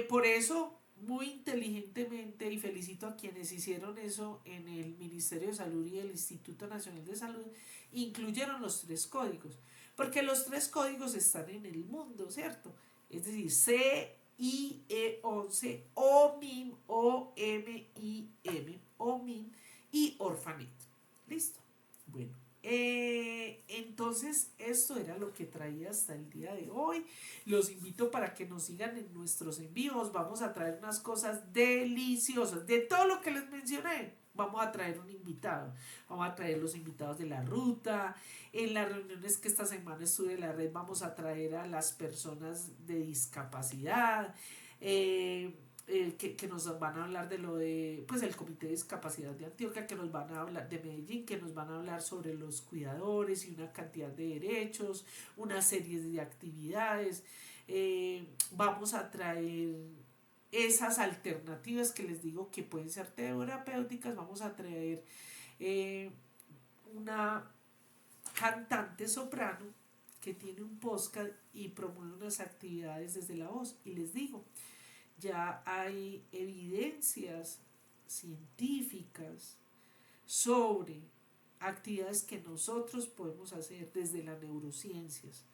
Por eso, muy inteligentemente, y felicito a quienes hicieron eso en el Ministerio de Salud y el Instituto Nacional de Salud, incluyeron los tres códigos, porque los tres códigos están en el mundo, ¿cierto? Es decir, CIE11, OMIM, OMIM, OMIM y Orphanet. ¿Listo? Bueno, entonces esto era lo que traía hasta el día de hoy. Los invito para que nos sigan en nuestros envíos. Vamos a traer unas cosas deliciosas. De todo lo que les mencioné, vamos a traer un invitado. Vamos a traer los invitados de la ruta. En las reuniones que esta semana estuve en la red, vamos a traer a las personas de discapacidad. Que nos van a hablar de lo de, pues el Comité de Discapacidad de Antioquia, que nos van a hablar de Medellín, que nos van a hablar sobre los cuidadores y una cantidad de derechos, una serie de actividades. Vamos a traer esas alternativas que les digo que pueden ser terapéuticas. Vamos a traer eh, una cantante soprano que tiene un podcast y promueve unas actividades desde la voz. Y les digo, ya hay evidencias científicas sobre actividades que nosotros podemos hacer desde las neurociencias,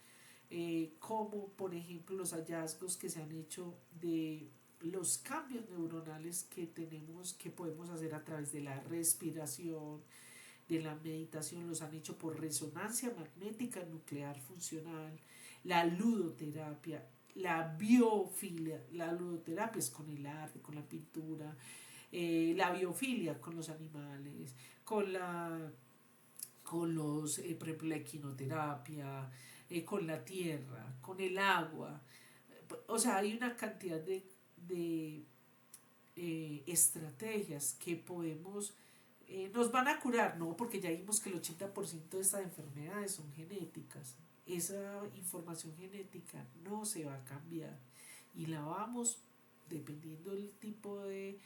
como por ejemplo los hallazgos que se han hecho de los cambios neuronales que tenemos, que podemos hacer a través de la respiración, de la meditación, los han hecho por resonancia magnética nuclear funcional, la ludoterapia, la biofilia. La ludoterapia es con el arte, con la pintura, la biofilia con los animales, con los, por ejemplo, la equinoterapia, con la tierra, con el agua. O sea, hay una cantidad de estrategias que podemos, nos van a curar, no, porque ya vimos que el 80% de estas enfermedades son genéticas. Esa información genética no se va a cambiar y la vamos, dependiendo del tipo de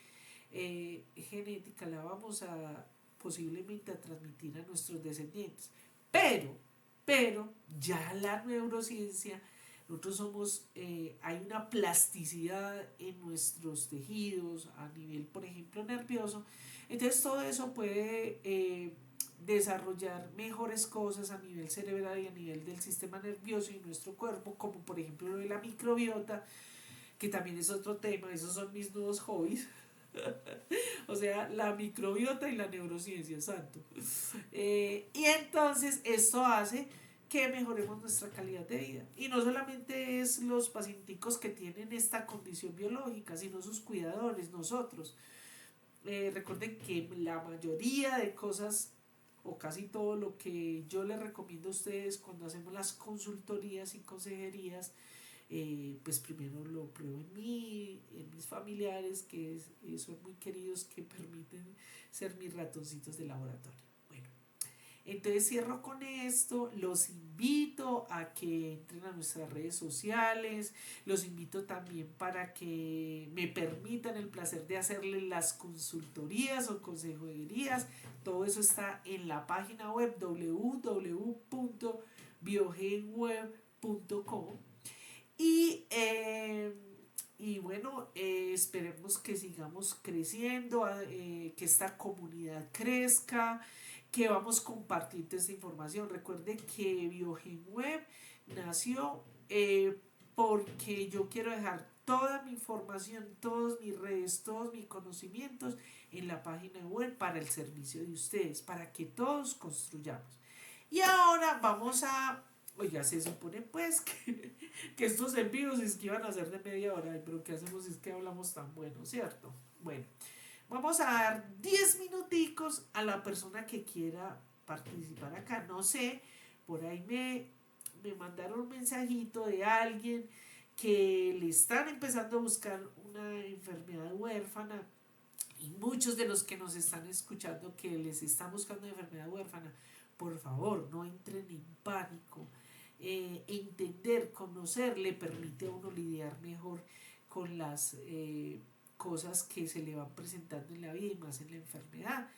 genética, la vamos a posiblemente a transmitir a nuestros descendientes. Pero ya la neurociencia, nosotros somos, hay una plasticidad en nuestros tejidos a nivel, por ejemplo, nervioso. Entonces todo eso puede desarrollar mejores cosas a nivel cerebral y a nivel del sistema nervioso y nuestro cuerpo, como por ejemplo lo de la microbiota, que también es otro tema. Esos son mis nuevos hobbies. O sea, la microbiota y la neurociencia, exacto. Y entonces esto hace que mejoremos nuestra calidad de vida. Y no solamente es los pacienticos que tienen esta condición biológica, sino sus cuidadores, nosotros. Recuerden que la mayoría de cosas o casi todo lo que yo les recomiendo a ustedes cuando hacemos las consultorías y consejerías, pues primero lo pruebo en mí, en mis familiares, que son muy queridos, que permiten ser mis ratoncitos de laboratorio. Bueno, entonces cierro con esto, los invito a que entren a nuestras redes sociales, los invito también para que me permitan el placer de hacerles las consultorías o consejerías. Todo eso está en la página web www.biogenweb.com. Y bueno, esperemos que sigamos creciendo, que esta comunidad crezca, que vamos compartiendo esta información. Recuerde que BiogenWeb nació porque yo quiero dejar toda mi información, todas mis redes, todos mis conocimientos en la página web para el servicio de ustedes, para que todos construyamos. Y ahora vamos a... Oiga, se supone pues que estos envíos es que iban a ser de media hora, pero ¿qué hacemos si es que hablamos tan bueno, cierto? Bueno, vamos a dar 10 minuticos a la persona que quiera participar acá. No sé, por ahí me mandaron un mensajito de alguien que le están empezando a buscar una enfermedad huérfana, y muchos de los que nos están escuchando que les están buscando una enfermedad huérfana, por favor, no entren en pánico. Entender, conocer, le permite a uno lidiar mejor con las cosas que se le van presentando en la vida y más en la enfermedad.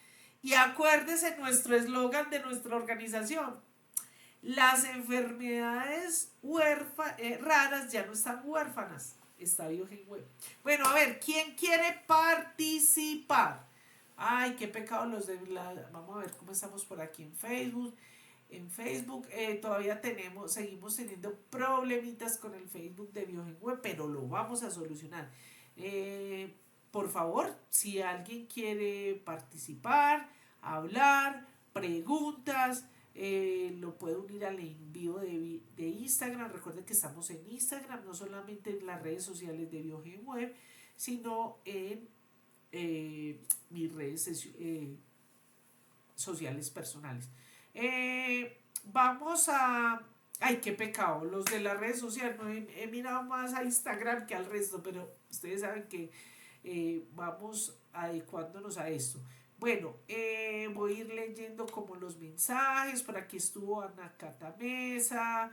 Y acuérdese nuestro eslogan de nuestra organización: las enfermedades raras ya no están huérfanas, está Biogen Web. Bueno, a ver, ¿quién quiere participar? Ay, qué pecado los de la... Vamos a ver cómo estamos por aquí en Facebook. En Facebook todavía seguimos teniendo problemitas con el Facebook de Biogen Web, pero lo vamos a solucionar. Por favor, si alguien quiere participar, hablar, preguntas, lo puede unir al envío de Instagram. Recuerden que estamos en Instagram, no solamente en las redes sociales de Biogen Web, sino en mis redes sociales personales. Vamos a... Ay, qué pecado, los de las redes sociales, no he mirado más a Instagram que al resto, pero ustedes saben que vamos adecuándonos a esto. Bueno, voy a ir leyendo como los mensajes. Por aquí estuvo Ana Catamesa,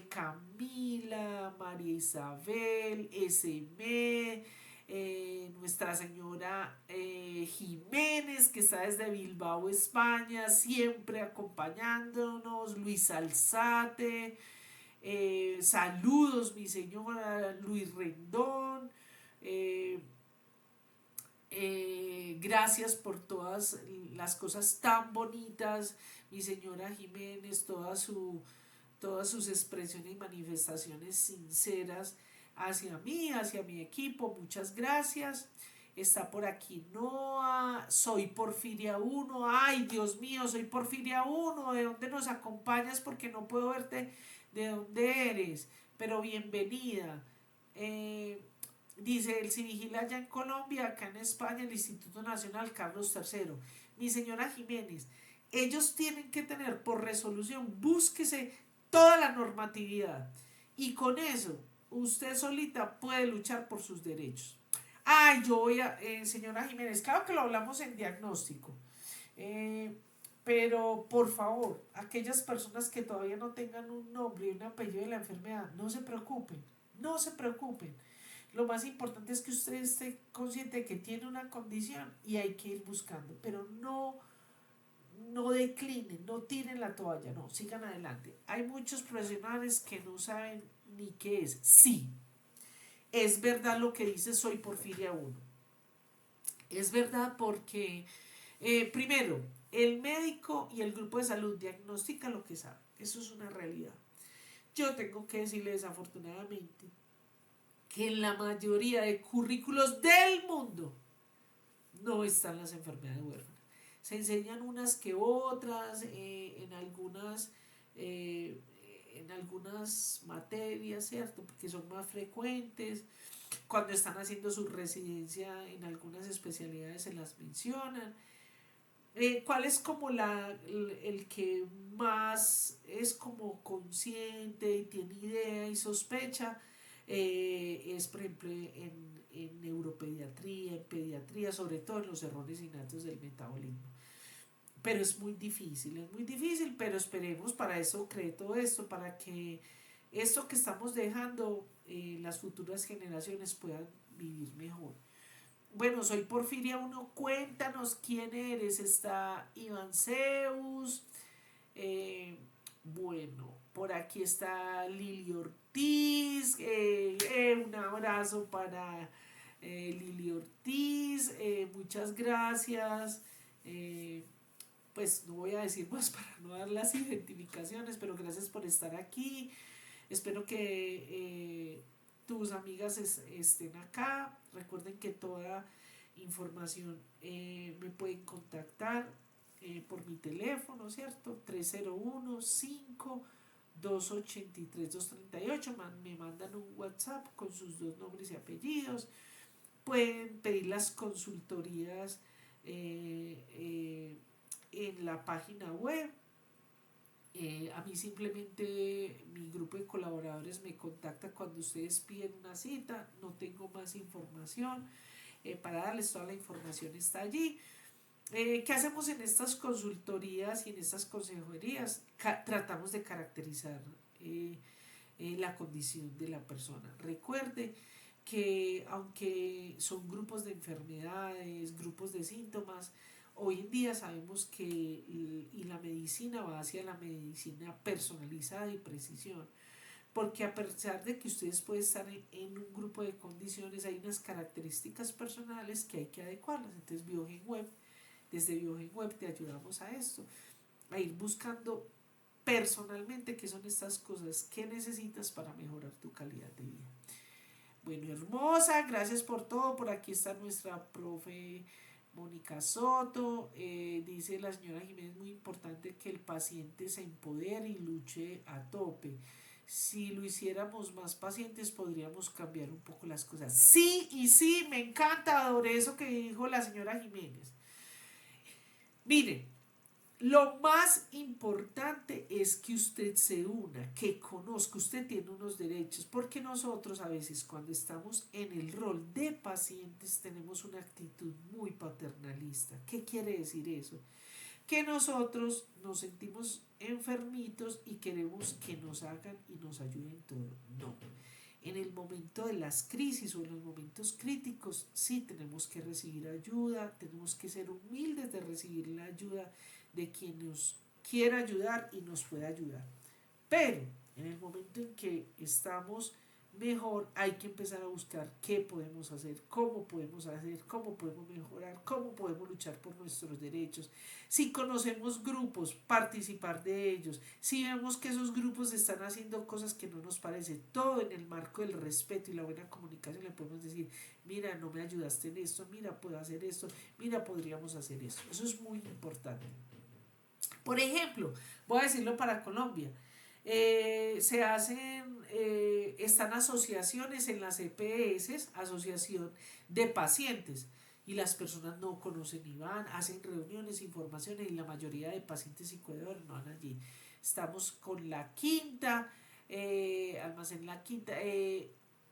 Camila, María Isabel, SM, Nuestra Señora Jiménez, que está desde Bilbao, España, siempre acompañándonos, Luis Alzate, saludos mi señora, Luis Rendón, eh, gracias por todas las cosas tan bonitas, mi señora Jiménez, todas sus expresiones y manifestaciones sinceras hacia mí, hacia mi equipo, muchas gracias. Está por aquí Noah, soy Porfiria 1, ay Dios mío, soy Porfiria 1, ¿de dónde nos acompañas? Porque no puedo verte de dónde eres, pero bienvenida. Dice, el Civigila allá en Colombia, acá en España, el Instituto Nacional Carlos III. Mi señora Jiménez, ellos tienen que tener por resolución, búsquese toda la normatividad. Y con eso, usted solita puede luchar por sus derechos. Ay, yo voy a, señora Jiménez, claro que lo hablamos en diagnóstico. Eh, pero por favor, aquellas personas que todavía no tengan un nombre y un apellido de la enfermedad, no se preocupen, no se preocupen. Lo más importante es que usted esté consciente de que tiene una condición y hay que ir buscando, pero no declinen, no tiren la toalla, no, sigan adelante. Hay muchos profesionales que no saben ni qué es. Sí, es verdad lo que dice Soy Porfiria 1. Es verdad porque, primero, el médico y el grupo de salud diagnostica lo que sabe. Eso es una realidad. Yo tengo que decirle desafortunadamente que en la mayoría de currículos del mundo no están las enfermedades huérfanas. Se enseñan unas que otras, eh, en algunas materias, ¿cierto? Porque son más frecuentes. Cuando están haciendo su residencia en algunas especialidades se las mencionan. ¿Cuál es como el que más es como consciente y tiene idea y sospecha? Es por ejemplo en neuropediatría, en pediatría, sobre todo en los errores innatos del metabolismo. Pero es muy difícil, pero esperemos, para eso cree todo esto, para que esto que estamos dejando, las futuras generaciones puedan vivir mejor. Bueno, soy Porfiria 1, cuéntanos quién eres. Está Iván Zeus. eh, bueno, por aquí está Lili Ortiz. Un abrazo para Lili Ortiz. Muchas gracias. Pues no voy a decir más para no dar las identificaciones, pero gracias por estar aquí. Espero que tus amigas estén acá. Recuerden que toda información me pueden contactar por mi teléfono, ¿cierto? 301-5-283-238. Me mandan un WhatsApp con sus dos nombres y apellidos. Pueden pedir las consultorías en la página web. A mí simplemente mi grupo de colaboradores me contacta cuando ustedes piden una cita, no tengo más información, para darles toda la información está allí. ¿Qué hacemos en estas consultorías y en estas consejerías? Tratamos de caracterizar la condición de la persona. Recuerde que aunque son grupos de enfermedades, grupos de síntomas, hoy en día sabemos que y la medicina va hacia la medicina personalizada y precisión, porque a pesar de que ustedes pueden estar en un grupo de condiciones, hay unas características personales que hay que adecuarlas. Entonces Biogen Web, desde Biogen Web te ayudamos a esto, a ir buscando personalmente qué son estas cosas que necesitas para mejorar tu calidad de vida. Bueno, hermosa, gracias por todo. Por aquí está nuestra profe Mónica Soto. Dice la señora Jiménez, muy importante que el paciente se empodere y luche a tope. Si lo hiciéramos más pacientes podríamos cambiar un poco las cosas. Sí, y sí, me encanta, adoré eso que dijo la señora Jiménez. Miren, lo más importante es que usted se una, que conozca, usted tiene unos derechos, porque nosotros a veces cuando estamos en el rol de pacientes tenemos una actitud muy paternalista. ¿Qué quiere decir eso? Que nosotros nos sentimos enfermitos y queremos que nos hagan y nos ayuden todo. No. En el momento de las crisis o en los momentos críticos sí tenemos que recibir ayuda, tenemos que ser humildes de recibir la ayuda de quien nos quiera ayudar y nos pueda ayudar. Pero en el momento en que estamos mejor, hay que empezar a buscar qué podemos hacer, cómo podemos mejorar, cómo podemos luchar por nuestros derechos. Si conocemos grupos, participar de ellos. Si vemos que esos grupos están haciendo cosas que no nos parece, todo en el marco del respeto y la buena comunicación, le podemos decir, mira, no me ayudaste en esto, mira, puedo hacer esto, mira, podríamos hacer esto. Eso es muy importante. Por ejemplo, voy a decirlo para Colombia. Se hacen, están asociaciones en las EPS, asociación de pacientes, y las personas no conocen ni van, hacen reuniones, informaciones, y la mayoría de pacientes psicodeudores no van allí. Estamos con la quinta, almacén la quinta,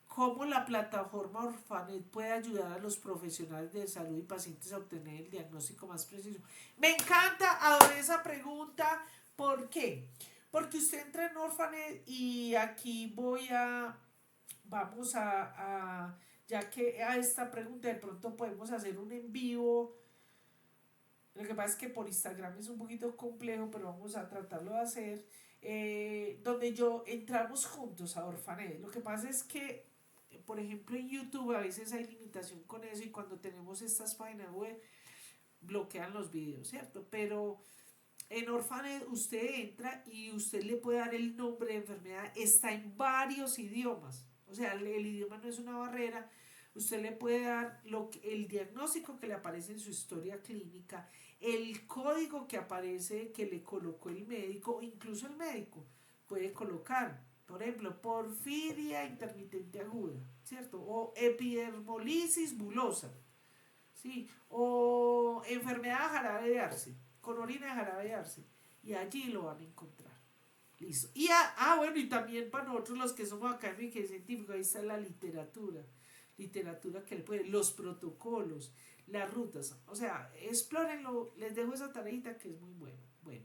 cómo la plataforma Orfanet puede ayudar a los profesionales de salud y pacientes a obtener el diagnóstico más preciso. Me encanta, adoré esa pregunta. ¿Por qué? Porque usted entra en Orfanet y aquí vamos ya que a esta pregunta de pronto podemos hacer un en vivo. Lo que pasa es que por Instagram es un poquito complejo, pero vamos a tratarlo de hacer. Donde entramos juntos a Orfanet. Lo que pasa es que, por ejemplo, en YouTube a veces hay limitación con eso y cuando tenemos estas páginas web bloquean los videos, ¿cierto? Pero en Orfanet usted entra y usted le puede dar el nombre de enfermedad, está en varios idiomas, o sea, el idioma no es una barrera, usted le puede dar el diagnóstico que le aparece en su historia clínica, el código que aparece que le colocó el médico, incluso el médico puede colocar, por ejemplo, porfiria intermitente aguda, ¿cierto? O epidermolisis bulosa, ¿sí? O enfermedad jarabe de arce, con orina de jarabe de arce, y allí lo van a encontrar. Listo. Y bueno, y también para nosotros los que somos académicos y científicos, ahí está la literatura que le puede, los protocolos, las rutas, o sea, explórenlo, les dejo esa tareita que es muy buena. Bueno,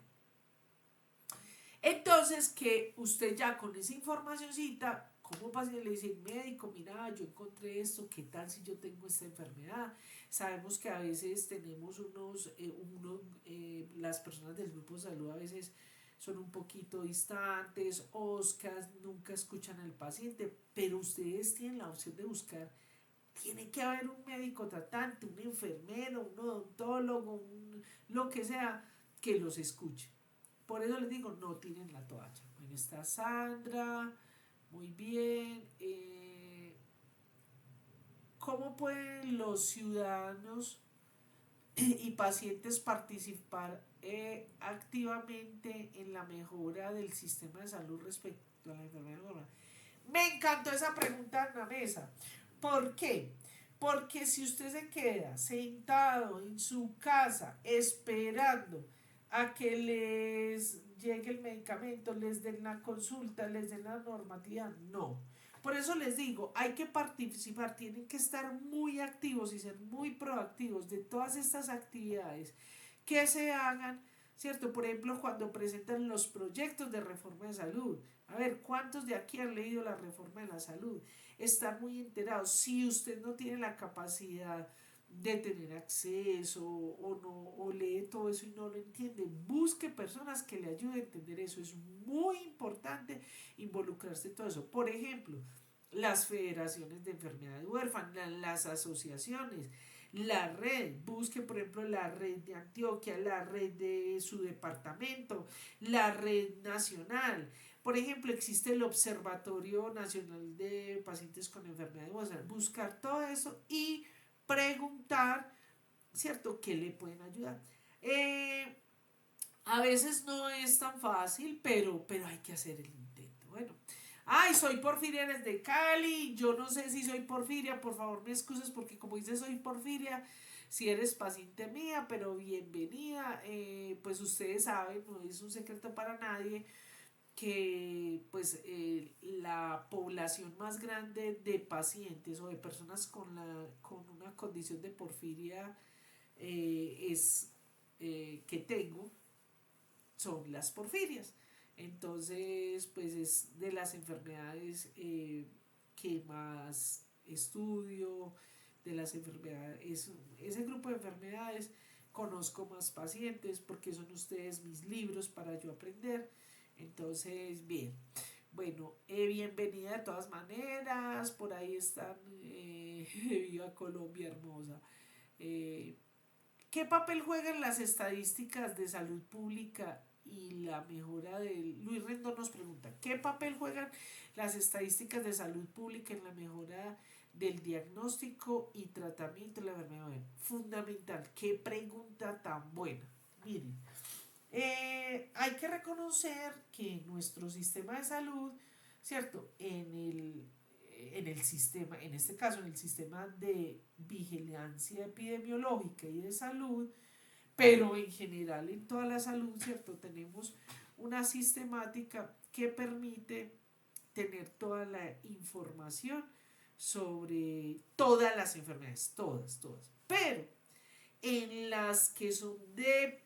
entonces que usted ya con esa informacióncita, como paciente le dice, médico, mira, yo encontré esto, ¿qué tal si yo tengo esta enfermedad? Sabemos que a veces tenemos las personas del grupo de salud a veces son un poquito distantes, oscas, nunca escuchan al paciente, pero ustedes tienen la opción de buscar, tiene que haber un médico tratante, un enfermero, un odontólogo, lo que sea, que los escuche. Por eso les digo, no tiren la toalla. Bueno, está Sandra, muy bien. ¿Cómo pueden los ciudadanos y pacientes participar activamente en la mejora del sistema de salud respecto a la enfermedad normal? Me encantó esa pregunta en la mesa. ¿Por qué? Porque si usted se queda sentado en su casa esperando a que les llegue el medicamento, les den la consulta, les den la normatividad, no. Por eso les digo, hay que participar, tienen que estar muy activos y ser muy proactivos de todas estas actividades que se hagan, ¿cierto? Por ejemplo, cuando presentan los proyectos de reforma de salud. A ver, ¿cuántos de aquí han leído la reforma de la salud? Están muy enterados. Si usted no tiene la capacidad de tener acceso o no o lee todo eso y no lo entiende, busque personas que le ayuden a entender eso. Es muy importante involucrarse en todo eso. Por ejemplo, las federaciones de enfermedades huérfanas, las asociaciones, la red, busque por ejemplo la red de Antioquia, la red de su departamento, la red nacional. Por ejemplo, existe el Observatorio Nacional de Pacientes con Enfermedades huérfanas. Buscar todo eso y preguntar, ¿cierto?, qué le pueden ayudar. A veces no es tan fácil, pero hay que hacer el intento. Bueno, ay, soy Porfiria desde Cali, yo no sé si soy Porfiria, por favor me excuses porque como dice soy Porfiria, si eres paciente mía, pero bienvenida, pues ustedes saben, no es un secreto para nadie, que pues la población más grande de pacientes o de personas con una condición de porfiria es que tengo son las porfirias. Entonces, pues es de las enfermedades que más estudio, de las enfermedades, ese grupo de enfermedades conozco más pacientes porque son ustedes mis libros para yo aprender. Entonces, bien. Bueno, bienvenida de todas maneras. Por ahí están. Viva Colombia hermosa. Eh, ¿Qué papel juegan las estadísticas de salud pública y la mejora del... Luis Rendón nos pregunta, ¿qué papel juegan las estadísticas de salud pública en la mejora del diagnóstico y tratamiento de la enfermedad? Fundamental, qué pregunta tan buena. Miren, hay que reconocer que nuestro sistema de salud, ¿cierto? En el sistema, en este caso en el sistema de vigilancia epidemiológica y de salud, pero en general en toda la salud, ¿cierto? Tenemos una sistemática que permite tener toda la información sobre todas las enfermedades, todas, todas. Pero en las que son de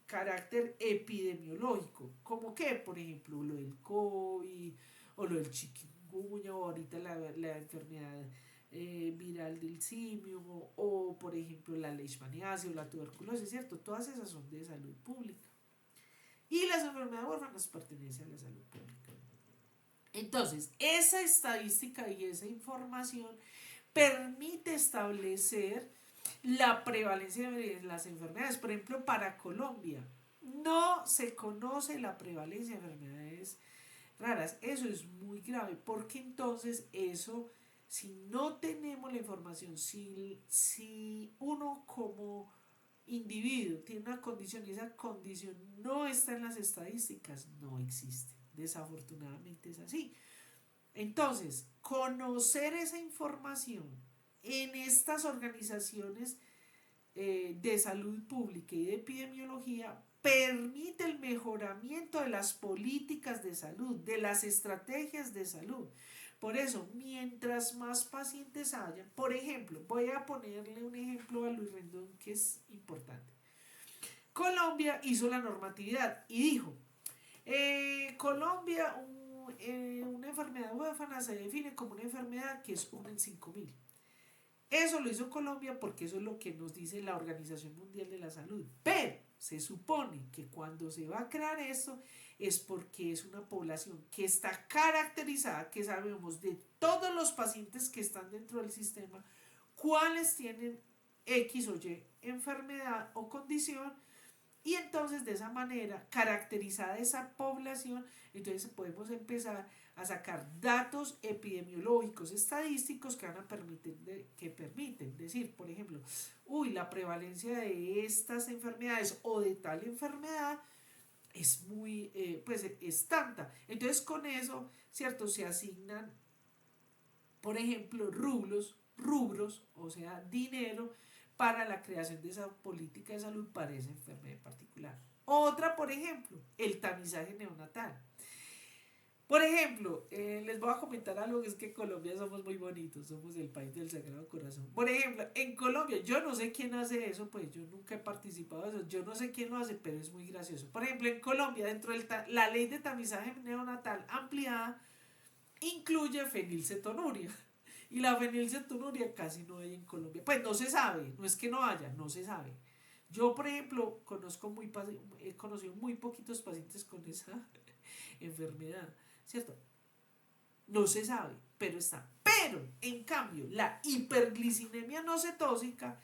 carácter epidemiológico, como que, por ejemplo, lo del COVID o lo del chikungunya o ahorita la enfermedad viral del simio o, por ejemplo, la leishmaniasis o la tuberculosis, ¿cierto? Todas esas son de salud pública. Y las enfermedades huérfanas pertenecen a la salud pública. Entonces, esa estadística y esa información permite establecer la prevalencia de las enfermedades. Por ejemplo, para Colombia no se conoce la prevalencia de enfermedades raras. Eso es muy grave porque entonces eso, si no tenemos la información, si uno como individuo tiene una condición y esa condición no está en las estadísticas, no existe. Desafortunadamente es así. Entonces, conocer esa información en estas organizaciones de salud pública y de epidemiología permite el mejoramiento de las políticas de salud, de las estrategias de salud. Por eso, mientras más pacientes haya, por ejemplo, voy a ponerle un ejemplo a Luis Rendón que es importante. Colombia hizo la normatividad y dijo, Colombia, una enfermedad huérfana se define como una enfermedad que es 1 en 5.000. Eso lo hizo Colombia porque eso es lo que nos dice la Organización Mundial de la Salud. Pero se supone que cuando se va a crear esto es porque es una población que está caracterizada, que sabemos de todos los pacientes que están dentro del sistema, cuáles tienen X o Y enfermedad o condición. Y entonces de esa manera, caracterizada esa población, entonces podemos empezar a sacar datos epidemiológicos, estadísticos que van a permitir, que permiten decir, por ejemplo, la prevalencia de estas enfermedades o de tal enfermedad es muy, pues es tanta. Entonces con eso, ¿cierto? Se asignan, por ejemplo, rubros, o sea, dinero para la creación de esa política de salud para esa enfermedad en particular. Otra, por ejemplo, el tamizaje neonatal. Por ejemplo, les voy a comentar algo que es que en Colombia somos muy bonitos, somos el país del Sagrado Corazón. Por ejemplo, en Colombia, yo no sé quién hace eso, pues yo nunca he participado de eso, yo no sé quién lo hace, pero es muy gracioso. Por ejemplo, en Colombia, dentro de la ley de tamizaje neonatal ampliada, incluye fenilcetonuria. Y la fenilcetonuria casi no hay en Colombia. Pues no se sabe, no es que no haya, no se sabe. Yo, por ejemplo, he conocido muy poquitos pacientes con esa enfermedad, ¿cierto? No se sabe, pero está. Pero, en cambio, la hiperglicinemia no cetósica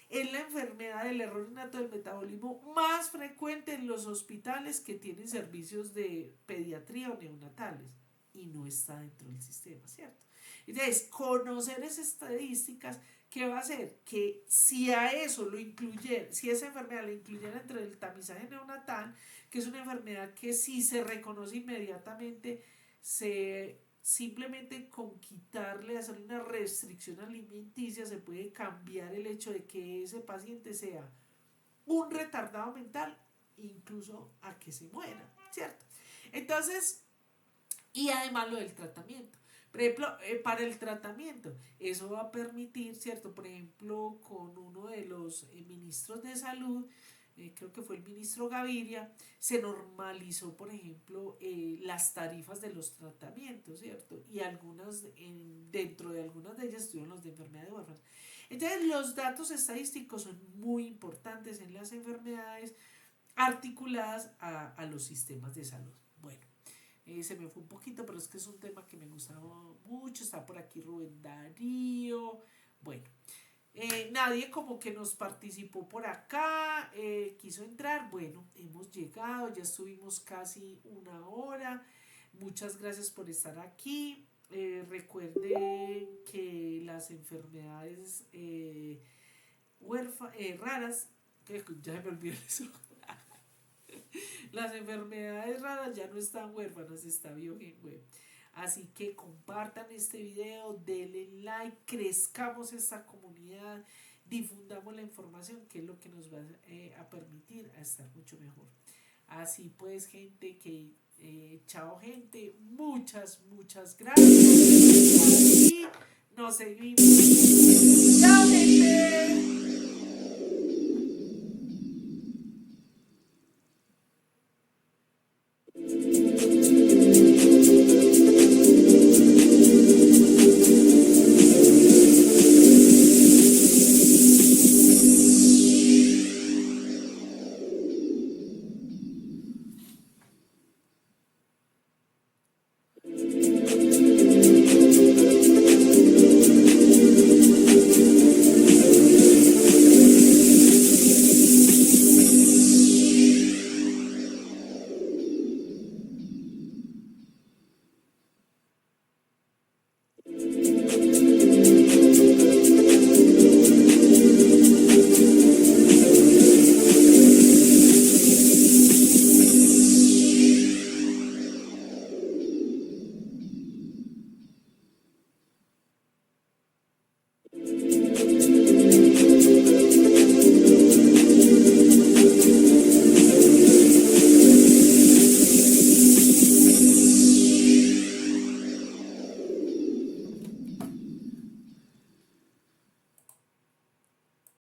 es la enfermedad del error innato del metabolismo más frecuente en los hospitales que tienen servicios de pediatría o neonatales y no está dentro del sistema, ¿cierto? Entonces, conocer esas estadísticas, ¿qué va a hacer? Que si a eso lo incluyen, si esa enfermedad la incluyera dentro del tamizaje neonatal, que es una enfermedad que si se reconoce inmediatamente, se simplemente con quitarle, hacer una restricción alimenticia, se puede cambiar el hecho de que ese paciente sea un retardado mental, incluso a que se muera, ¿cierto? Entonces, y además lo del tratamiento. Por ejemplo, para el tratamiento, eso va a permitir, ¿cierto? Por ejemplo, con uno de los ministros de salud, creo que fue el ministro Gaviria, se normalizó, por ejemplo, las tarifas de los tratamientos, ¿cierto? Y dentro de algunas de ellas estuvieron los de enfermedades huérfanas. Entonces, los datos estadísticos son muy importantes en las enfermedades articuladas a los sistemas de salud. Bueno, se me fue un poquito, pero es que es un tema que me gustaba mucho. Está por aquí Rubén Darío. Bueno, nadie como que nos participó por acá, quiso entrar. Bueno, hemos llegado, ya estuvimos casi una hora. Muchas gracias por estar aquí. Recuerden que las enfermedades raras, que ya me olvidé eso. Las enfermedades raras ya no están huérfanas, está Biogen Web. Así que compartan este video, denle like, crezcamos esta comunidad, difundamos la información, que es lo que nos va a permitir a estar mucho mejor. Así pues, gente, chao gente, muchas gracias. Y nos seguimos. Chao gente.